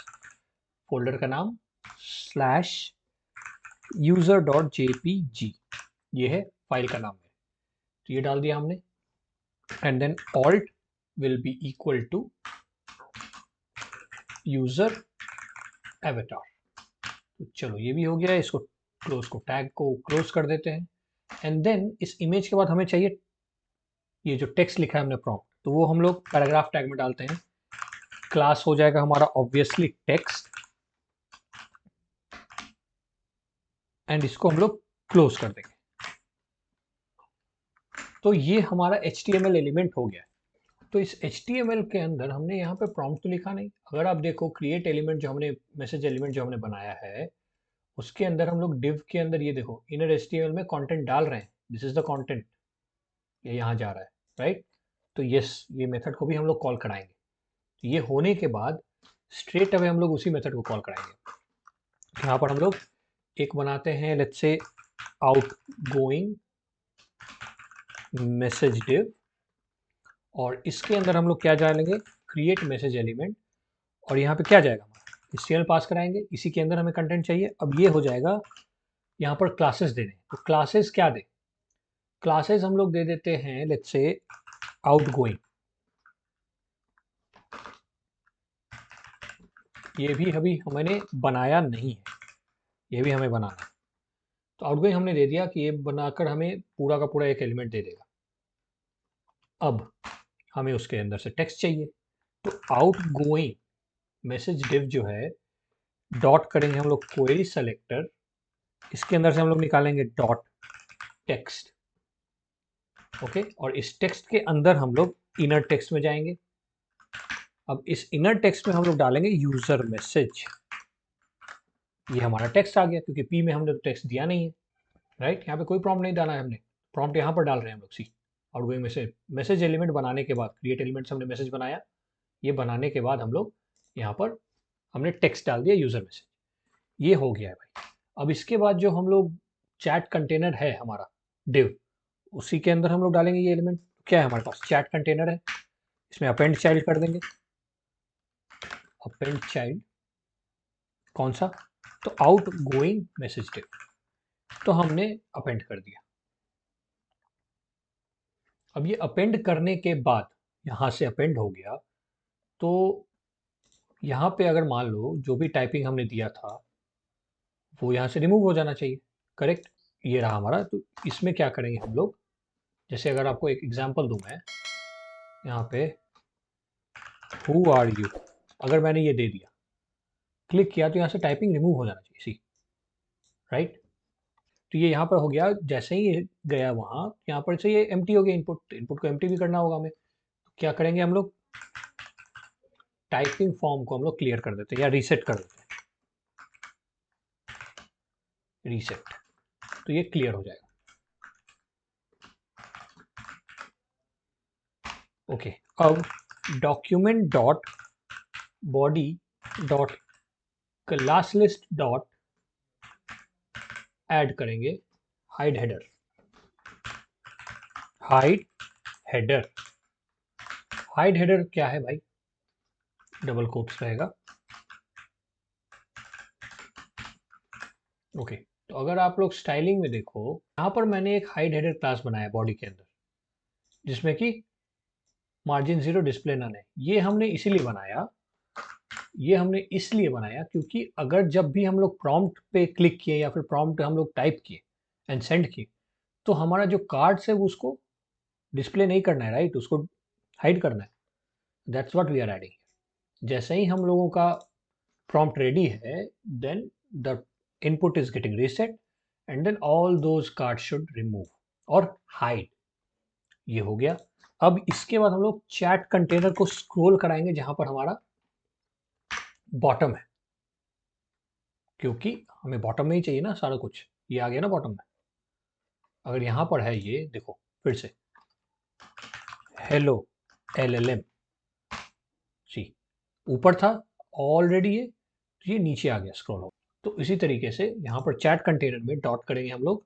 फोल्डर का नाम स्लैश यूजर डॉट जेपीजी, ये है फाइल का नाम है। तो ये डाल दिया हमने, and then alt will be equal to user avatar. तो चलो ये भी हो गया, इसको क्लोज को टैग को क्लोज कर देते हैं। एंड देन इस इमेज के बाद हमें चाहिए ये जो टेक्स्ट लिखा है हमने प्रॉम्प्ट, तो वो हम लोग पैराग्राफ टैग में डालते हैं। क्लास हो जाएगा हमारा ऑब्वियसली टेक्स्ट, एंड इसको हम लोग क्लोज कर देंगे। तो ये हमारा HTML एलिमेंट हो गया। तो इस HTML के अंदर हमने यहाँ पे प्रॉम्प्ट तो लिखा नहीं। अगर आप देखो क्रिएट एलिमेंट जो हमने मैसेज एलिमेंट जो हमने बनाया है, उसके अंदर हम लोग डिव के अंदर ये देखो इनर HTML में कंटेंट डाल रहे हैं, दिस इज द कंटेंट, ये यहाँ जा रहा है, राइट। तो यस, ये मेथड को भी हम लोग कॉल कराएंगे। तो ये होने के बाद स्ट्रेट अवे हम लोग उसी मेथड को कॉल कराएंगे। यहाँ पर हम लोग एक बनाते हैं, लेट्स से आउट गोइंग मैसेज डिव, और इसके अंदर हम लोग क्या डालेंगे, क्रिएट मैसेज एलिमेंट, और यहाँ पे क्या जाएगा हमारा HTML पास कराएंगे, इसी के अंदर हमें कंटेंट चाहिए। अब ये हो जाएगा, यहाँ पर क्लासेस देने, तो क्लासेस क्या दे, क्लासेस हम लोग दे देते हैं लेट्स से आउट गोइंग, ये भी अभी हमने बनाया नहीं है, ये भी हमें बनाना है। तो आउट गोइंग हमने दे दिया कि ये बनाकर हमें पूरा का पूरा एक एलिमेंट दे देगा। अब हमें उसके अंदर से टेक्स्ट चाहिए, तो आउट गोइंग मैसेज डिव जो है, डॉट करेंगे हम लोग क्वेरी सेलेक्टर, इसके अंदर से हम लोग निकालेंगे डॉट टेक्स्ट, ओके। और इस टेक्स्ट के अंदर हम लोग इनर टेक्स्ट में जाएंगे। अब इस इनर टेक्स्ट में हम लोग डालेंगे यूजर मैसेज, ये हमारा टेक्स्ट आ गया, क्योंकि पी में हमने तो टेक्स्ट दिया नहीं है, राइट। यहाँ पे कोई प्रॉम्प्ट नहीं डाला है हमने, प्रॉम्प्ट यहाँ पर डाल रहे हैं हम लोग। सी आउटगोइंग मैसेज, मैसेज एलिमेंट बनाने के बाद, क्रिएट एलिमेंट से हमने मैसेज बनाया, ये बनाने के बाद हम लोग यहाँ पर हमने टेक्स्ट डाल दिया यूजर मैसेज, ये हो गया है भाई। अब इसके बाद जो हम लोग चैट कंटेनर है हमारा डिव, उसी के अंदर हम लोग डालेंगे ये एलिमेंट। क्या है हमारे पास, चैट कंटेनर है, इसमें अपेंड चाइल्ड कर देंगे, अपेंड चाइल्ड कौन सा, तो आउट गोइंग मैसेज डिव, तो हमने अपेंड कर दिया। अब ये अपेंड करने के बाद यहाँ से अपेंड हो गया, तो यहाँ पे अगर मान लो जो भी टाइपिंग हमने दिया था वो यहाँ से रिमूव हो जाना चाहिए, करेक्ट। ये रहा हमारा। तो इसमें क्या करेंगे हम लोग, जैसे अगर आपको एक एग्जांपल दूं मैं, यहाँ पे हु आर यू, अगर मैंने ये दे दिया, क्लिक किया, तो यहाँ से टाइपिंग रिमूव हो जाना चाहिए, सी, राइट। तो ये यहाँ पर हो गया, जैसे ही ये गया वहाँ, यहाँ पर से ये एम्प्टी हो गया, इनपुट, इनपुट को एम्प्टी भी करना होगा हमें। तो क्या करेंगे हम लोग, टाइपिंग फॉर्म को हम लोग क्लियर कर देते हैं या रीसेट कर देते हैं, रीसेट, तो ये क्लियर हो जाएगा, ओके। अब document dot body dot class list dot add करेंगे hide header, hide header, hide header क्या है भाई, डबल कोट्स रहेगा, ओके। तो अगर आप लोग स्टाइलिंग में देखो, यहाँ पर मैंने एक हाइड हेडर क्लास बनाया बॉडी के अंदर, जिसमें कि मार्जिन 0 डिस्प्ले नन है। ये हमने इसलिए बनाया क्योंकि अगर जब भी हम लोग प्रॉम्प्ट पे क्लिक किए या फिर प्रॉम्प्ट हम लोग टाइप किए एंड सेंड किए, तो हमारा जो कार्ड्स है वो उसको डिस्प्ले नहीं करना है, राइट, उसको हाइड करना है। That's what we are adding. जैसे ही हम लोगों का प्रॉम्प्ट रेडी है, then the input is getting reset, and then all those cards should remove और हाइड, ये हो गया। अब इसके बाद हम लोग चैट कंटेनर को स्क्रॉल कराएंगे जहां पर हमारा बॉटम है, क्योंकि हमें बॉटम में ही चाहिए ना सारा कुछ, ये आ गया ना बॉटम में। अगर यहाँ पर है, ये देखो फिर से हेलो LLM, सी ऊपर था ऑलरेडी ये, तो ये नीचे आ गया स्क्रॉल हो। तो इसी तरीके से यहाँ पर चैट कंटेनर में डॉट करेंगे हम लोग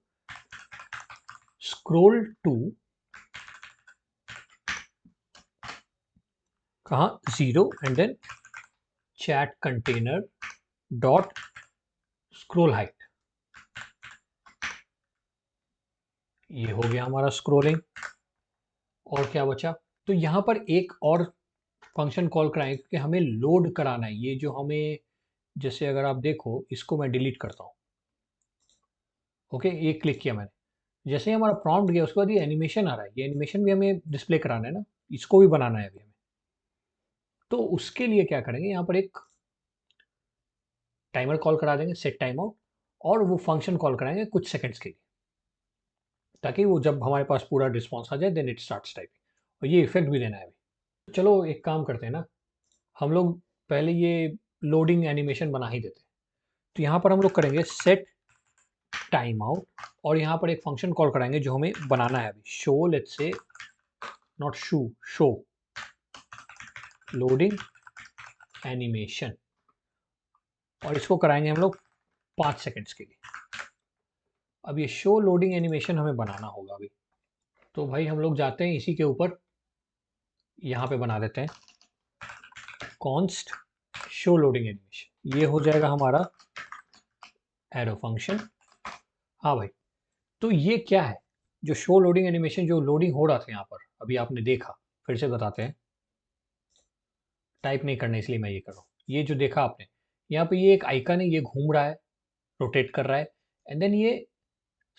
स्क्रॉल टू कहाँ, 0 and then chat container dot scroll height. ये हो गया हमारा स्क्रोलिंग। और क्या बचा, तो यहाँ पर एक और फंक्शन कॉल कराएंगे कि हमें लोड कराना है ये जो हमें, जैसे अगर आप देखो इसको मैं डिलीट करता हूँ। ओके, ये क्लिक किया मैंने, जैसे ही हमारा प्रॉम्प्ट गया उसके बाद ये एनिमेशन आ रहा है, ये एनिमेशन भी हमें डिस्प्ले कराना है ना, इसको भी बनाना है अभी हमें। तो उसके लिए क्या करेंगे, यहाँ पर एक टाइमर कॉल करा देंगे, सेट टाइम आउट, और वो फंक्शन कॉल कराएंगे कुछ सेकंड्स के लिए, ताकि वो जब हमारे पास पूरा रिस्पॉन्स आ जाए देन इट स्टार्ट्स टाइपिंग। और ये इफेक्ट भी देना है अभी। चलो एक काम करते हैं ना, हम लोग पहले ये लोडिंग एनिमेशन बना ही देते हैं। तो यहाँ पर हम लोग करेंगे सेट टाइम आउट, और यहाँ पर एक फंक्शन कॉल कराएंगे जो हमें बनाना है अभी, show, let's say not shoe, show loading animation, और इसको कराएंगे हम लोग 5 सेकंड्स के लिए। अब ये शो लोडिंग एनिमेशन हमें बनाना होगा अभी। तो भाई हम लोग जाते हैं इसी के ऊपर, यहाँ पे बना देते हैं कॉन्स्ट शो लोडिंग एनिमेशन, ये हो जाएगा हमारा एरो फंक्शन। हाँ भाई, तो ये क्या है, जो शो लोडिंग एनिमेशन जो लोडिंग हो रहा था यहाँ पर अभी आपने देखा, फिर से बताते हैं, टाइप नहीं करना इसलिए मैं ये कर रहा हूँ। ये जो देखा आपने यहाँ पे, ये एक आइकन है, ये घूम रहा है, रोटेट कर रहा है, एंड देन ये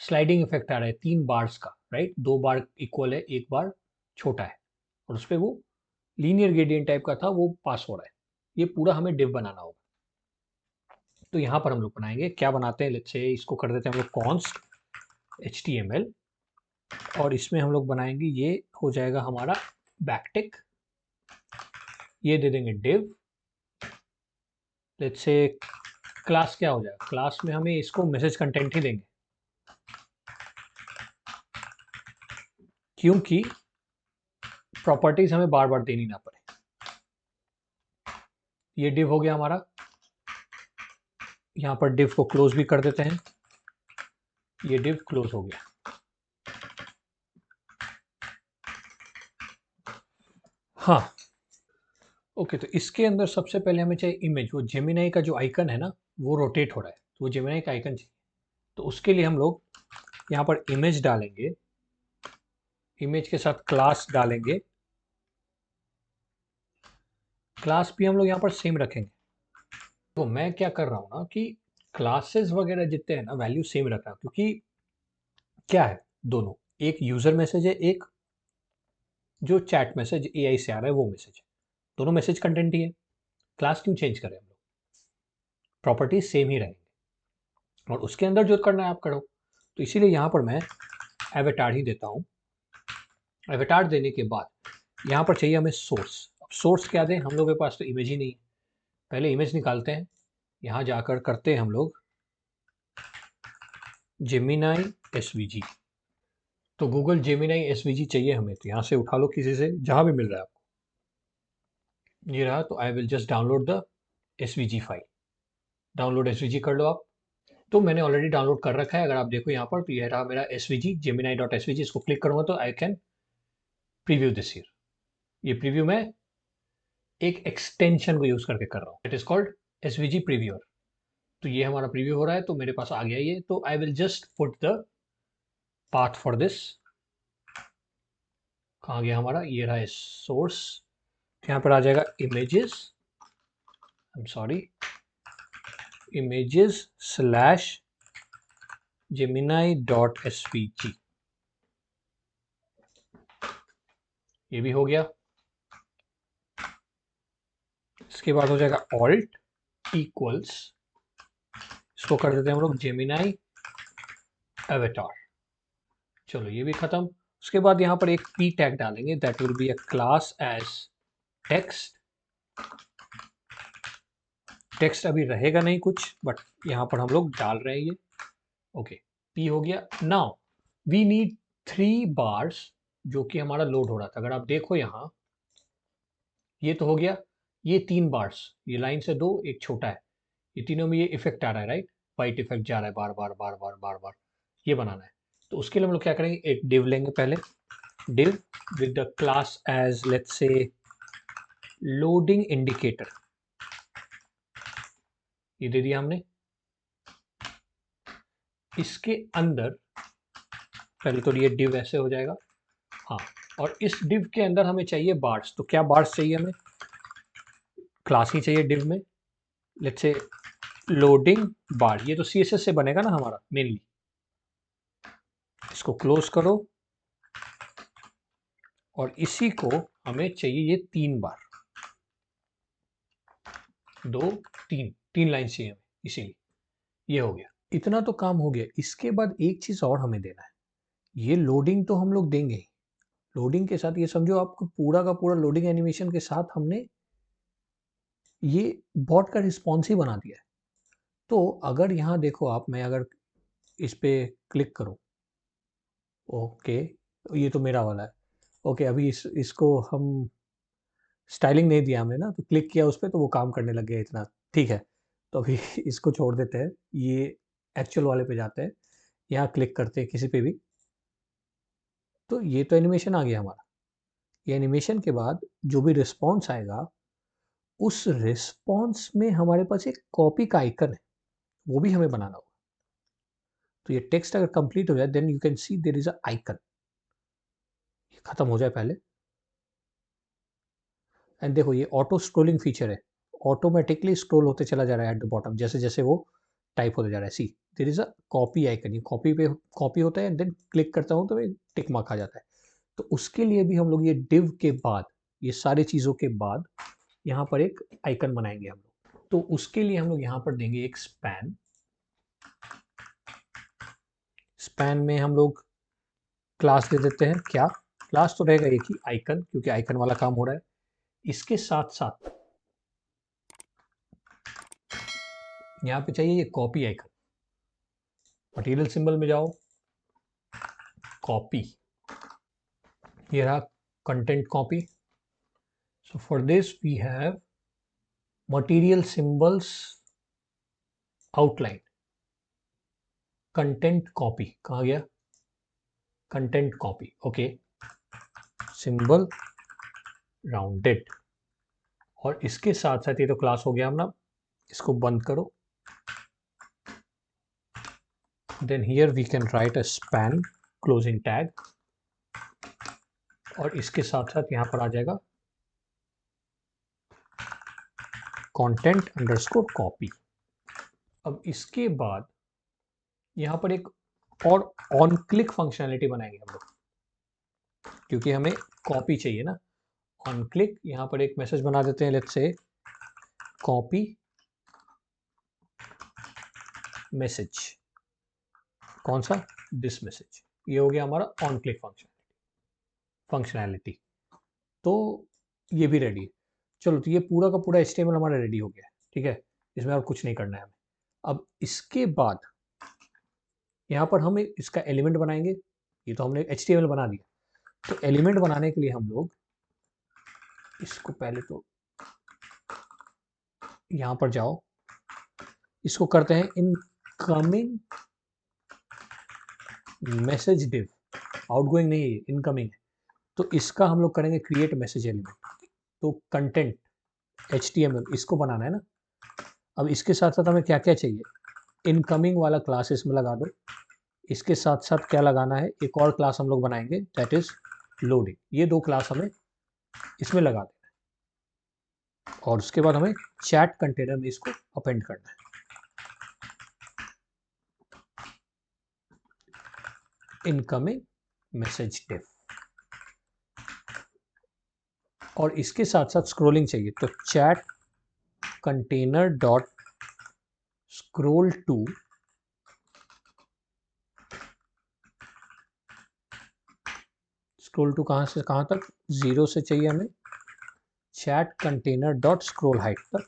स्लाइडिंग इफेक्ट आ रहा है 3 बार्स का, राइट, 2 बार इक्वल है, 1 बार छोटा है, और उस पर वो लीनियर ग्रेडियंट टाइप का था वो पास हो रहा है। ये पूरा हमें डिव बनाना होगा। तो यहाँ पर हम लोग बनाएंगे, क्या बनाते हैं, लेट्स से इसको कर देते हैं हम लोग कॉन्स्ट HTML, और इसमें हम लोग बनाएंगे, ये हो जाएगा हमारा बैकटिक, ये दे देंगे डिव, लेट्स से क्लास क्या हो जाएगा, क्लास में हमें इसको मैसेज कंटेंट ही देंगे, क्योंकि प्रॉपर्टीज हमें बार बार देनी ना पड़े। ये डिव हो गया हमारा, यहाँ पर डिव को क्लोज भी कर देते हैं, ये डिव क्लोज हो गया। हाँ ओके, तो इसके अंदर सबसे पहले हमें चाहिए इमेज, वो जेमिनाई का जो आइकन है ना वो रोटेट हो रहा है, तो वो जेमिनाई का आइकन चाहिए। तो उसके लिए हम लोग यहाँ पर इमेज डालेंगे, इमेज के साथ क्लास डालेंगे, क्लास भी हम लोग यहाँ पर सेम रखेंगे। तो मैं क्या कर रहा हूँ ना कि क्लासेस वगैरह जितने हैं ना वैल्यू सेम रख रहा हूँ, क्योंकि क्या है, दोनों, एक यूजर मैसेज है, एक जो चैट मैसेज AI से आ रहा है वो मैसेज है, दोनों मैसेज कंटेंट ही है। क्लास क्यों चेंज करें हम लोग, प्रॉपर्टीज सेम ही रहेंगे, और उसके अंदर जो करना है आप करो। तो इसीलिए यहाँ पर मैं एवेटार ही देता हूँ। एवेटार देने के बाद यहाँ पर चाहिए हमें सोर्स। अब सोर्स क्या दें, हम लोगों के पास तो इमेज ही नहीं है, पहले इमेज निकालते हैं, यहाँ जाकर करते हैं हम लोग जेमिनाई SVG। तो गूगल जेमिनाई SVG चाहिए हमें, तो यहाँ से उठा लो किसी से, जहाँ भी मिल रहा है आपको, ये रहा। तो I will just download the SVG file, download SVG कर लो आप। तो मैंने ऑलरेडी डाउनलोड कर रखा है, अगर आप देखो यहाँ पर, तो ये रहा मेरा SVG, gemini.svg, इसको क्लिक करूंगा तो I can preview this year. ये प्रीव्यू मैं एक एक्सटेंशन को यूज करके कर रहा हूँ, इट इज कॉल्ड SVG प्रीव्यूअर। तो ये हमारा प्रीव्यू हो रहा है, तो मेरे पास आ गया ये। तो I will just put the path for this, कहाँ गया हमारा, ये रहा सोर्स, यहाँ पर आ जाएगा images, I am sorry, images slash gemini.svg, ये भी हो गया। इसके बाद हो जाएगा alt इक्वल्स, इसको कर देते हैं हम लोग जेमिनाई एवेटार। चलो ये भी खत्म। उसके बाद यहाँ पर एक p टैग डालेंगे, that will be a class as text. Text अभी रहेगा नहीं कुछ, बट यहाँ पर हम लोग डाल रहे हैं ये। ओके, p हो गया। नाउ वी नीड 3 बार्स जो कि हमारा लोड हो रहा था। अगर आप देखो यहाँ, ये तो हो गया, ये 3 बार्स, ये लाइन से 2, एक छोटा है, ये तीनों में ये इफेक्ट आ रहा है, राइट, वाइट इफेक्ट जा रहा है बार बार बार बार बार बार, ये बनाना है। तो उसके लिए हम लोग क्या करेंगे, एक डिव लेंगे पहले, div with the class as let's say loading indicator ये दे दिया हमने। इसके अंदर पहले तो ये डिव ऐसे हो जाएगा, हाँ, और इस डिव के अंदर हमें चाहिए बार्स। तो क्या बार्स चाहिए हमें? क्लास ही चाहिए डिव में, लेट्स से लोडिंग बार। ये तो CSS से बनेगा ना हमारा मेनली। इसको क्लोज करो और इसी को हमें चाहिए ये 3 बार, 2 3 3 लाइन चाहिए हमें, इसीलिए ये हो गया। इतना तो काम हो गया। इसके बाद एक चीज और हमें देना है। ये लोडिंग तो हम लोग देंगे ही। लोडिंग के साथ ये समझो आपको पूरा का पूरा लोडिंग एनिमेशन के साथ हमने ये बॉट का रिस्पॉन्स ही बना दिया है। तो अगर यहाँ देखो आप, मैं अगर इस पे क्लिक करूं, ओके, ये तो मेरा वाला है। ओके, अभी इसको हम स्टाइलिंग नहीं दिया हमने ना, तो क्लिक किया उस पर तो वो काम करने लग गया इतना। ठीक है, तो अभी इसको छोड़ देते हैं, ये एक्चुअल वाले पे जाते हैं। यहाँ क्लिक करते हैं किसी पे भी, तो ये तो एनिमेशन आ गया हमारा। ये एनिमेशन के बाद जो भी रिस्पॉन्स आएगा, उस रिस्पॉन्स में हमारे पास एक कॉपी का आइकन है, वो भी हमें बनाना होगा। तो ये टेक्स्ट अगर कंप्लीट हो जाए, then you can see there is a icon. ये खत्म हो जाए पहले, एंड देखो ये ऑटो स्क्रोलिंग फीचर है, ऑटोमेटिकली स्क्रोल होते चला जा रहा है एट द बॉटम, जैसे जैसे वो टाइप होते जा रहा है। See there is a copy icon, ये कॉपी पे कॉपी होता है, एंड देन क्लिक करता हूँ तो टिक मार्क आ जाता है। तो उसके लिए भी हम लोग ये डिव के बाद, ये सारी चीज़ों के बाद यहाँ पर एक आइकन बनाएंगे हम लोग। तो उसके लिए हम लोग यहाँ पर देंगे एक स्पैन। स्पैन में हम लोग क्लास दे देते हैं। क्या क्लास? तो रहेगा एक ही, आइकन, क्योंकि आइकन वाला काम हो रहा है। इसके साथ साथ यहाँ पे चाहिए ये कॉपी आइकन। मटेरियल सिंबल में जाओ, कॉपी, ये रहा content copy. So for this we have material symbols outline, content copy. कहाँ गया? Content copy, okay, symbol rounded. और इसके साथ साथ ये तो क्लास हो गया अपना, इसको बंद करो। Then here we can write a span closing tag, और इसके साथ साथ यहाँ पर आ जाएगा कंटेंट अंडरस्कोर कॉपी। अब इसके बाद यहाँ पर एक और ऑन क्लिक फंक्शनैलिटी बनाएंगे हम लोग, क्योंकि हमें कॉपी चाहिए ना। ऑन क्लिक यहाँ पर एक मैसेज बना देते हैं, लेट्स से कॉपी मैसेज। कौन सा? This message. ये हो गया हमारा ऑन क्लिक फंक्शनैलिटी। तो ये भी रेडी है। चलो, तो ये पूरा का पूरा HTML हमारा रेडी हो गया है। ठीक है, इसमें और कुछ नहीं करना है हमें। अब इसके बाद यहाँ पर हम इसका एलिमेंट बनाएंगे। ये तो हमने HTML बना दिया, तो एलिमेंट बनाने के लिए हम लोग इसको पहले तो यहाँ पर जाओ, इसको करते हैं इनकमिंग मैसेज डिव। आउटगोइंग नहीं है, इनकमिंग है। तो इसका हम लोग करेंगे क्रिएट मैसेज एलिमेंट। तो कंटेंट HTML इसको बनाना है ना। अब इसके साथ साथ हमें क्या क्या चाहिए? इनकमिंग वाला क्लास इसमें लगा दो। इसके साथ साथ क्या लगाना है? एक और क्लास हम लोग बनाएंगे, दैट इज लोडिंग। ये 2 क्लास हमें इसमें लगा देना है, और उसके बाद हमें चैट कंटेनर में इसको अपेंड करना है। इनकमिंग मैसेज डिव, और इसके साथ साथ स्क्रोलिंग चाहिए, तो chat container dot scroll to, scroll to कहाँ से कहाँ तक? 0 से चाहिए हमें chat container dot scroll height तक।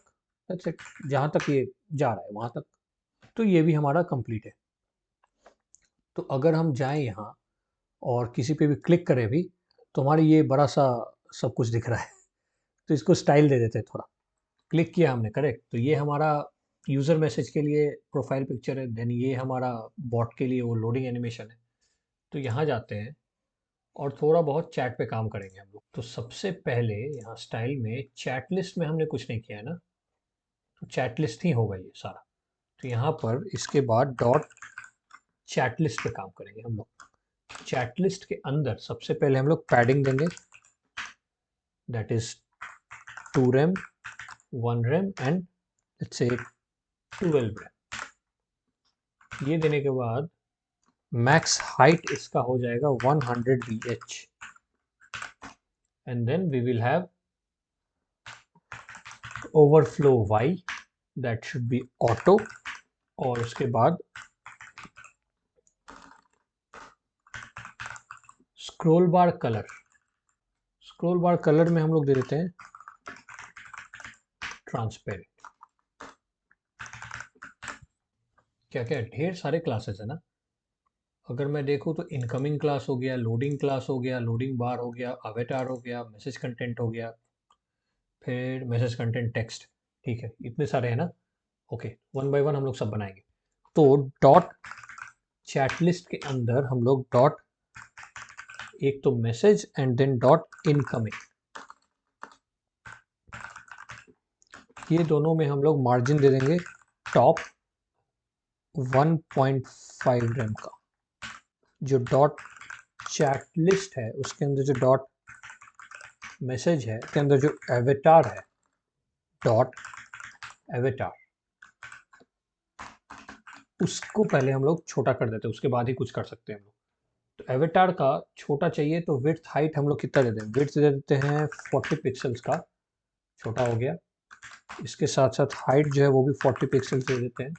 दैट्स इट, जहाँ तक ये जा रहा है वहाँ तक। तो ये भी हमारा कंप्लीट है। तो अगर हम जाएं यहाँ और किसी पे भी क्लिक करें भी, तो हमारे ये बड़ा सा सब कुछ दिख रहा है। तो इसको स्टाइल दे देते हैं थोड़ा। क्लिक किया हमने, करेक्ट, तो ये हमारा यूज़र मैसेज के लिए प्रोफाइल पिक्चर है। देन ये हमारा बॉट के लिए वो लोडिंग एनिमेशन है। तो यहाँ जाते हैं और थोड़ा बहुत चैट पे काम करेंगे हम लोग। तो सबसे पहले यहाँ स्टाइल में चैट लिस्ट में हमने कुछ नहीं किया है ना, तो चैट लिस्ट ही होगा ये सारा। तो यहाँ पर इसके बाद डॉट चैट लिस्ट पे काम करेंगे हम लोग। चैट लिस्ट के अंदर सबसे पहले हम लोग पैडिंग देंगे, that is 2 RAM 1 RAM and let's say 12 RAM. ये देने के बाद मैक्स हाइट इसका हो जाएगा 100 BH and then we will have overflow Y, that should be auto. और उसके बाद scroll bar colour, scroll bar colour में हम लोग दे देते हैं ट्रांसपेरेंट। क्या क्या ढेर सारे क्लासेस है ना। अगर मैं देखूँ तो इनकमिंग क्लास हो गया, लोडिंग क्लास हो गया, लोडिंग बार हो गया, अवेटार हो गया, मैसेज कंटेंट हो गया, फिर मैसेज कंटेंट टेक्स्ट। ठीक है, इतने सारे हैं ना। ओके, वन बाय वन हम लोग सब बनाएंगे। तो डॉट चैट लिस्ट के अंदर हम लोग डॉट एक तो message and then dot incoming, ये दोनों में हम लोग मार्जिन दे देंगे टॉप 1.5 रैम का। जो डॉट चैट लिस्ट है उसके अंदर जो डॉट मैसेज है उसके अंदर जो एवेटार है डॉट एवेटार, उसको पहले हम लोग छोटा कर देते हैं, उसके बाद ही कुछ कर सकते हैं हम लोग। तो एवेटार का छोटा चाहिए तो विड्थ हाइट हम लोग कितना देते हैं, विड्थ दे देते हैं 40 पिक्सल्स का, छोटा हो गया। इसके साथ साथ हाइट जो है वो भी 40 पिक्सल्स दे देते हैं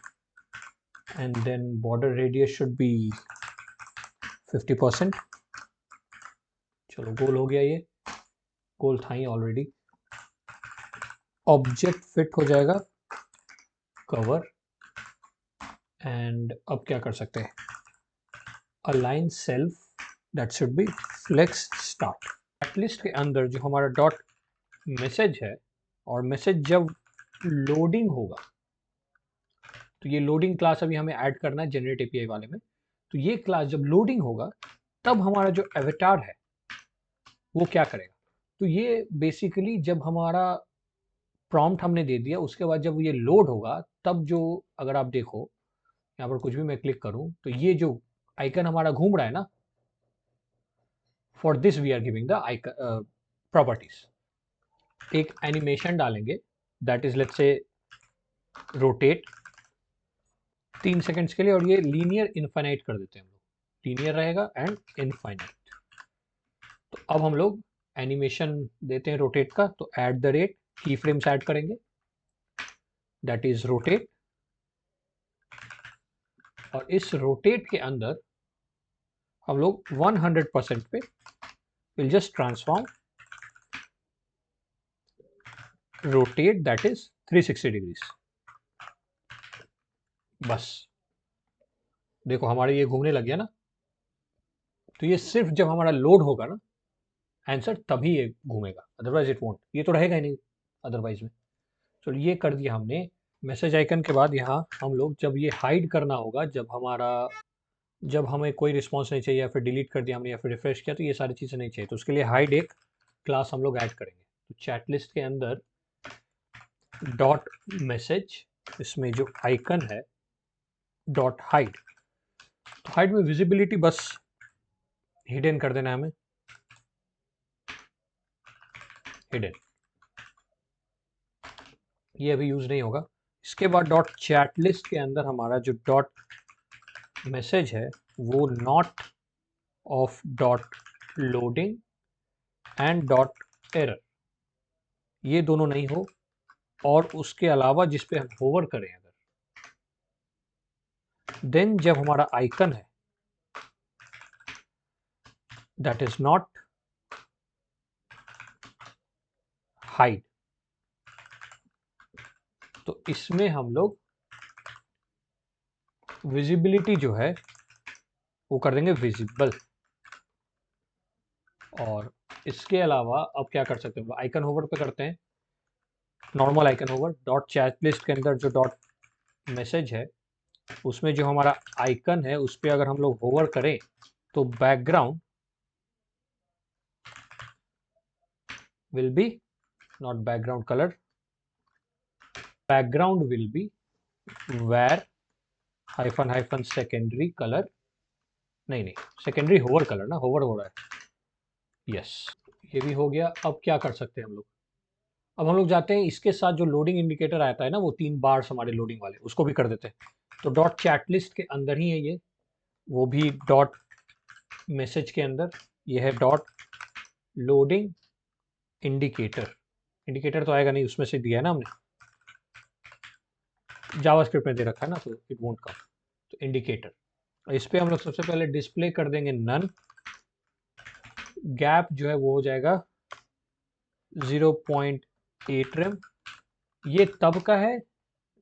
and then border radius should be 50%। चलो गोल हो गया, ये गोल था ही ऑलरेडी। ऑब्जेक्ट फिट हो जाएगा कवर एंड अब क्या कर सकते हैं, align self, that should be flex start. एटलिस्ट के अंदर जो हमारा डॉट मैसेज है, और मैसेज जब लोडिंग होगा, तो ये लोडिंग क्लास अभी हमें ऐड करना है जनरेट एपीआई वाले में। तो ये क्लास जब लोडिंग होगा तब हमारा जो एवेटार है वो क्या करेगा, तो ये बेसिकली जब हमारा प्रॉम्प्ट हमने दे दिया उसके बाद जब ये लोड होगा तब जो, अगर आप देखो यहाँ पर कुछ भी मैं क्लिक करूं तो ये जो आइकन हमारा घूम रहा है ना, for this we are giving the icon properties. एक एनिमेशन डालेंगे that is let's say rotate 3 seconds के लिए, और ये लीनियर इनफाइनाइट कर देते हैं हम लोग, लीनियर रहेगा एंड इनफाइनाइट। तो अब हम लोग एनिमेशन देते हैं रोटेट का, तो एट द रेट की फ्रेम्स ऐड करेंगे दैट इज रोटेट, और इस रोटेट के अंदर हम लोग 100% पे will just transform rotate that is 360 degrees. बस देखो हमारे ये घूमने लग गया ना। तो ये सिर्फ जब हमारा लोड होगा ना आंसर तभी ये घूमेगा, अदरवाइज इट वोंट, ये तो रहेगा ही नहीं अदरवाइज में। तो ये कर दिया हमने मैसेज आइकन के बाद। यहाँ हम लोग जब ये हाइड करना होगा, जब हमें कोई रिस्पॉन्स नहीं चाहिए या फिर डिलीट कर दिया हमने या फिर रिफ्रेश किया तो ये सारी चीज़ें नहीं चाहिए, तो उसके लिए हाइड एक क्लास हम लोग ऐड करेंगे। तो चैट लिस्ट के अंदर डॉट मैसेज, इसमें जो आइकन है डॉट हाइड, तो हाइड में विजिबिलिटी बस हिडन कर देना है हमें, हिडन, ये अभी यूज नहीं होगा। इसके बाद डॉट चैट लिस्ट के अंदर हमारा जो डॉट मैसेज है वो not of dot loading and dot error, ये दोनों नहीं हो। और उसके अलावा जिस पे हम होवर करें अगर, देन जब हमारा आइकन है दैट इज नॉट हाइड, तो इसमें हम लोग विजिबिलिटी जो है वो कर देंगे विजिबल। और इसके अलावा अब क्या कर सकते हैं, आइकन होवर पे करते हैं, normal icon hover. Dot chat list के अंदर जो डॉट मैसेज है उसमें जो हमारा आइकन है उस पर अगर हम लोग होवर करें तो background will be not background color, background will be where hyphen hyphen secondary color, नहीं secondary hover color ना, hover हो रहा है, yes, ये भी हो गया। अब क्या कर सकते हैं हम लोग, अब हम लोग जाते हैं इसके साथ जो लोडिंग इंडिकेटर आता है ना, वो 3 बार्स हमारे लोडिंग वाले, उसको भी कर देते हैं। तो डॉट चैट लिस्ट के अंदर ही है ये, वो भी डॉट मैसेज के अंदर, ये है डॉट लोडिंग इंडिकेटर। इंडिकेटर तो आएगा नहीं, उसमें से दिया है ना हमने, जावास्क्रिप्ट में दे रखा है ना, तो इट वोंट कम। तो इंडिकेटर, इस पे हम लोग सबसे पहले डिस्प्ले कर देंगे नन, गैप जो है वो हो जाएगा 0.8 रेम। ये तब का है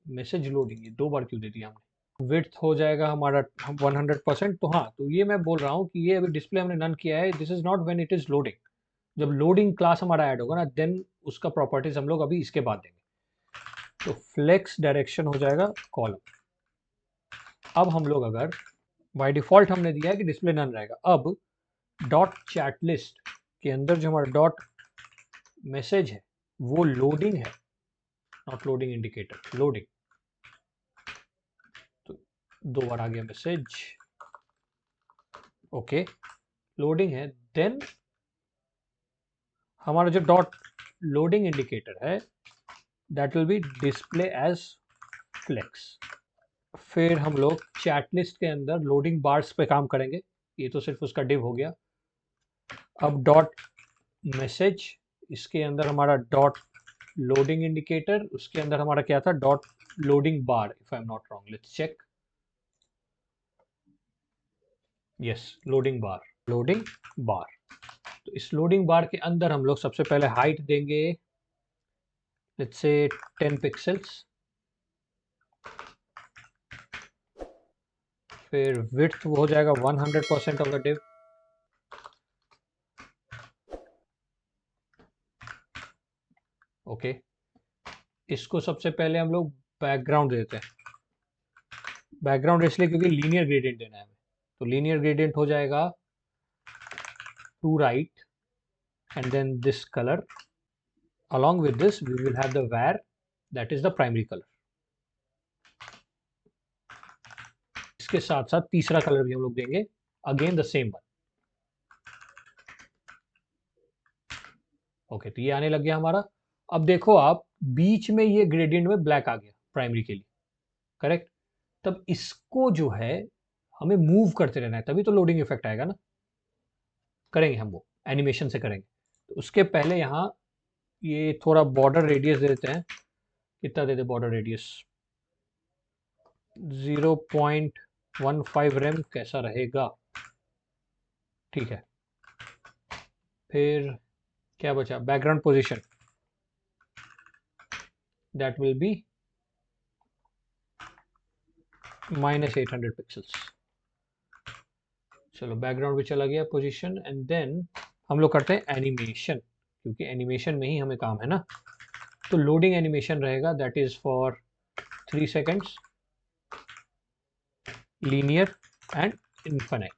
मैसेज लोडिंग, ये 2 बार क्यों दे दिया हमने। विड्थ हो जाएगा हमारा 100%। तो हाँ, तो ये मैं बोल रहा हूँ कि ये अभी डिस्प्ले हमने नन किया है, this is not when it is loading. जब लोडिंग क्लास हमारा ऐड होगा ना, देन उसका प्रॉपर्टीज हम लोग अभी इसके बाद देंगे। तो फ्लेक्स डायरेक्शन हो जाएगा कॉलम। अब हम लोग अगर बाय डिफॉल्ट हमने दिया है कि डिस्प्ले नन रहेगा, अब डॉट चैट लिस्ट के अंदर जो हमारा डॉट मैसेज है वो लोडिंग है, नॉट लोडिंग इंडिकेटर, लोडिंग। तो 2 बार आ गया मैसेज, ओके, लोडिंग है। देन हमारा जो डॉट लोडिंग इंडिकेटर है that will be display as flex. फिर हम लोग चैट लिस्ट के अंदर लोडिंग बार्स पे काम करेंगे, ये तो सिर्फ उसका डिव हो गया। अब डॉट मैसेज, इसके अंदर हमारा डॉट लोडिंग इंडिकेटर, उसके अंदर हमारा क्या था, dot loading bar, if I am not wrong, let's check, yes, loading bar, loading bar. तो इस लोडिंग बार के अंदर हम लोग सबसे पहले हाइट देंगे, लेट्स से 10 पिक्सल्स, फिर विड्थ हो जाएगा 100% ऑफ द डिव, ओके। इसको सबसे पहले हम लोग बैकग्राउंड देते हैं, बैकग्राउंड इसलिए क्योंकि लीनियर ग्रेडियंट देना है हमें। तो लीनियर ग्रेडियंट हो जाएगा to right and then this color, along with this we will have the var, that is the primary color। इसके साथ साथ तीसरा कलर भी हम लोग देंगे, again the same one, okay. तो ये आने लग गया हमारा। अब देखो आप, बीच में ये ग्रेडियंट में ब्लैक आ गया प्राइमरी के लिए, करेक्ट। तब इसको जो है हमें मूव करते रहना है, तभी तो लोडिंग इफेक्ट आएगा ना। करेंगे हम, वो एनिमेशन से करेंगे। तो उसके पहले यहाँ ये थोड़ा बॉर्डर रेडियस दे देते हैं, कितना दे दे बॉर्डर रेडियस, 0.15 रेम कैसा रहेगा, ठीक है। फिर क्या बचा, background position, that will B -800 pixels. चलो बैकग्राउंड भी चला गया पोजीशन, एंड देन हम लोग करते हैं एनिमेशन, क्योंकि एनिमेशन में ही हमें काम है ना। तो लोडिंग एनिमेशन रहेगा, that is for 3 seconds, linear and infinite,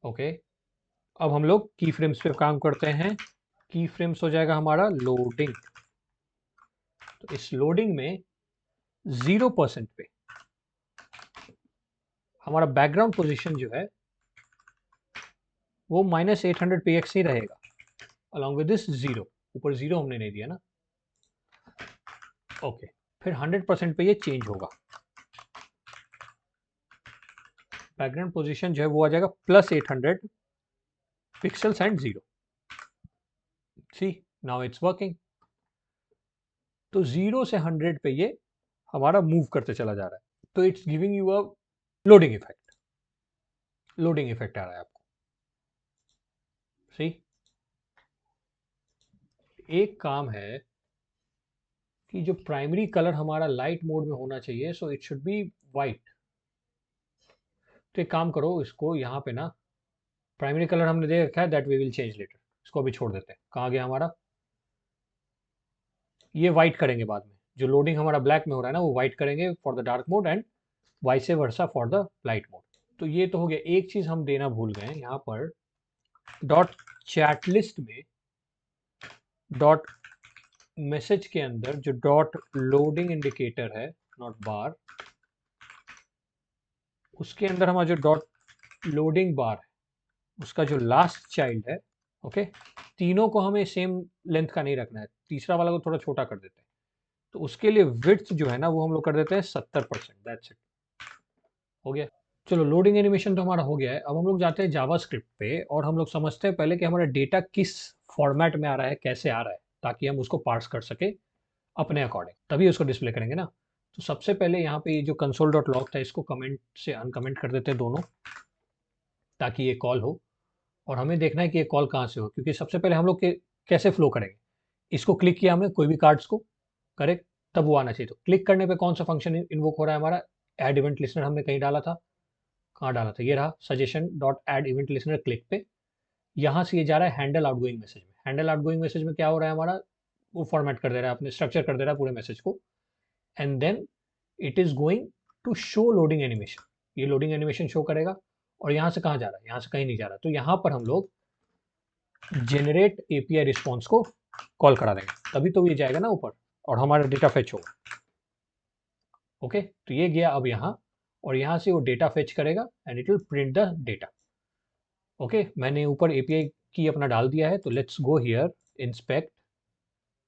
okay. अब हम लोग की फ्रेम्स पे काम करते हैं, की फ्रेम्स हो जाएगा हमारा लोडिंग। तो इस लोडिंग में 0% पे हमारा बैकग्राउंड पोजीशन जो है वो -800 px ही रहेगा, अलॉन्ग विद दिस 0, ऊपर 0 हमने नहीं दिया ना, ओके। फिर 100% पे ये चेंज होगा, बैकग्राउंड पोजीशन जो है वो आ जाएगा +800 pixels and 0। See, now it's working. तो 0 से 100 पे ये हमारा मूव करते चला जा रहा है, तो it's giving you a loading effect, loading effect आ रहा है आपको, सी। एक काम है कि जो प्राइमरी कलर हमारा लाइट मोड में होना चाहिए, so it should be white. तो एक काम करो, इसको यहाँ पे ना, प्राइमरी कलर हमने दे रखा है, that we will change later, इसको अभी छोड़ देते हैं। कहाँ गया हमारा, ये वाइट करेंगे बाद में, जो लोडिंग हमारा ब्लैक में हो रहा है ना वो वाइट करेंगे for the dark mode and vice versa for the light mode. तो ये तो हो गया। एक चीज़ हम देना भूल गए यहाँ पर, डॉट चैट लिस्ट में डॉट मैसेज के अंदर जो डॉट लोडिंग इंडिकेटर है, नॉट बार, उसके अंदर हमारा जो डॉट लोडिंग बार है उसका जो लास्ट चाइल्ड है, ओके, तीनों को हमें सेम लेंथ का नहीं रखना है, तीसरा वाला को थोड़ा छोटा कर देते हैं। तो उसके लिए विड्थ जो है ना वो हम लोग कर देते हैं 70%। दैट्स इट, हो गया। चलो लोडिंग एनिमेशन तो हमारा हो गया है। अब हम लोग जाते हैं जावास्क्रिप्ट पे और हम लोग समझते हैं पहले कि हमारा डेटा किस फॉर्मेट में आ रहा है, कैसे आ रहा है, ताकि हम उसको पार्स कर सके अपने अकॉर्डिंग, तभी उसको डिस्प्ले करेंगे ना। तो सबसे पहले यहाँ पे ये जो कंसोल डॉट लॉग था इसको कमेंट से अनकमेंट कर देते हैं दोनों, ताकि ये कॉल हो। और हमें देखना है कि ये कॉल कहाँ से हो, क्योंकि सबसे पहले हम लोग के कैसे फ्लो करेंगे। इसको क्लिक किया हमने कोई भी कार्ड्स को, करेक्ट, तब वो आना चाहिए। तो क्लिक करने पे कौन सा फंक्शन इन्वोक हो रहा है हमारा, ऐड इवेंट लिस्नर हमने कहीं डाला था, कहाँ डाला था, ये रहा suggestion dot add event listener click पे। यहाँ से ये जा रहा है हैंडल आउटगोइंग मैसेज में। हैंडल आउटगोइंग मैसेज में क्या हो रहा है हमारा, वो फॉर्मेट कर दे रहा है, अपने स्ट्रक्चर कर दे रहा है पूरे मैसेज को। And then it is going to show loading animation, ये लोडिंग एनिमेशन शो करेगा। और यहाँ से कहाँ जा रहा है, यहाँ से कहीं नहीं जा रहा। तो यहाँ पर हम लोग जेनरेट एपीआई रिस्पॉन्स को कॉल करा देंगे, तभी तो ये जाएगा ना ऊपर और हमारा डेटा फेच होगा। ओके, तो ये गया अब यहाँ, और यहाँ से वो डेटा फेच करेगा and it will print the data. Okay, मैंने ऊपर एपीआई की अपना डाल दिया है। तो let's go here, inspect,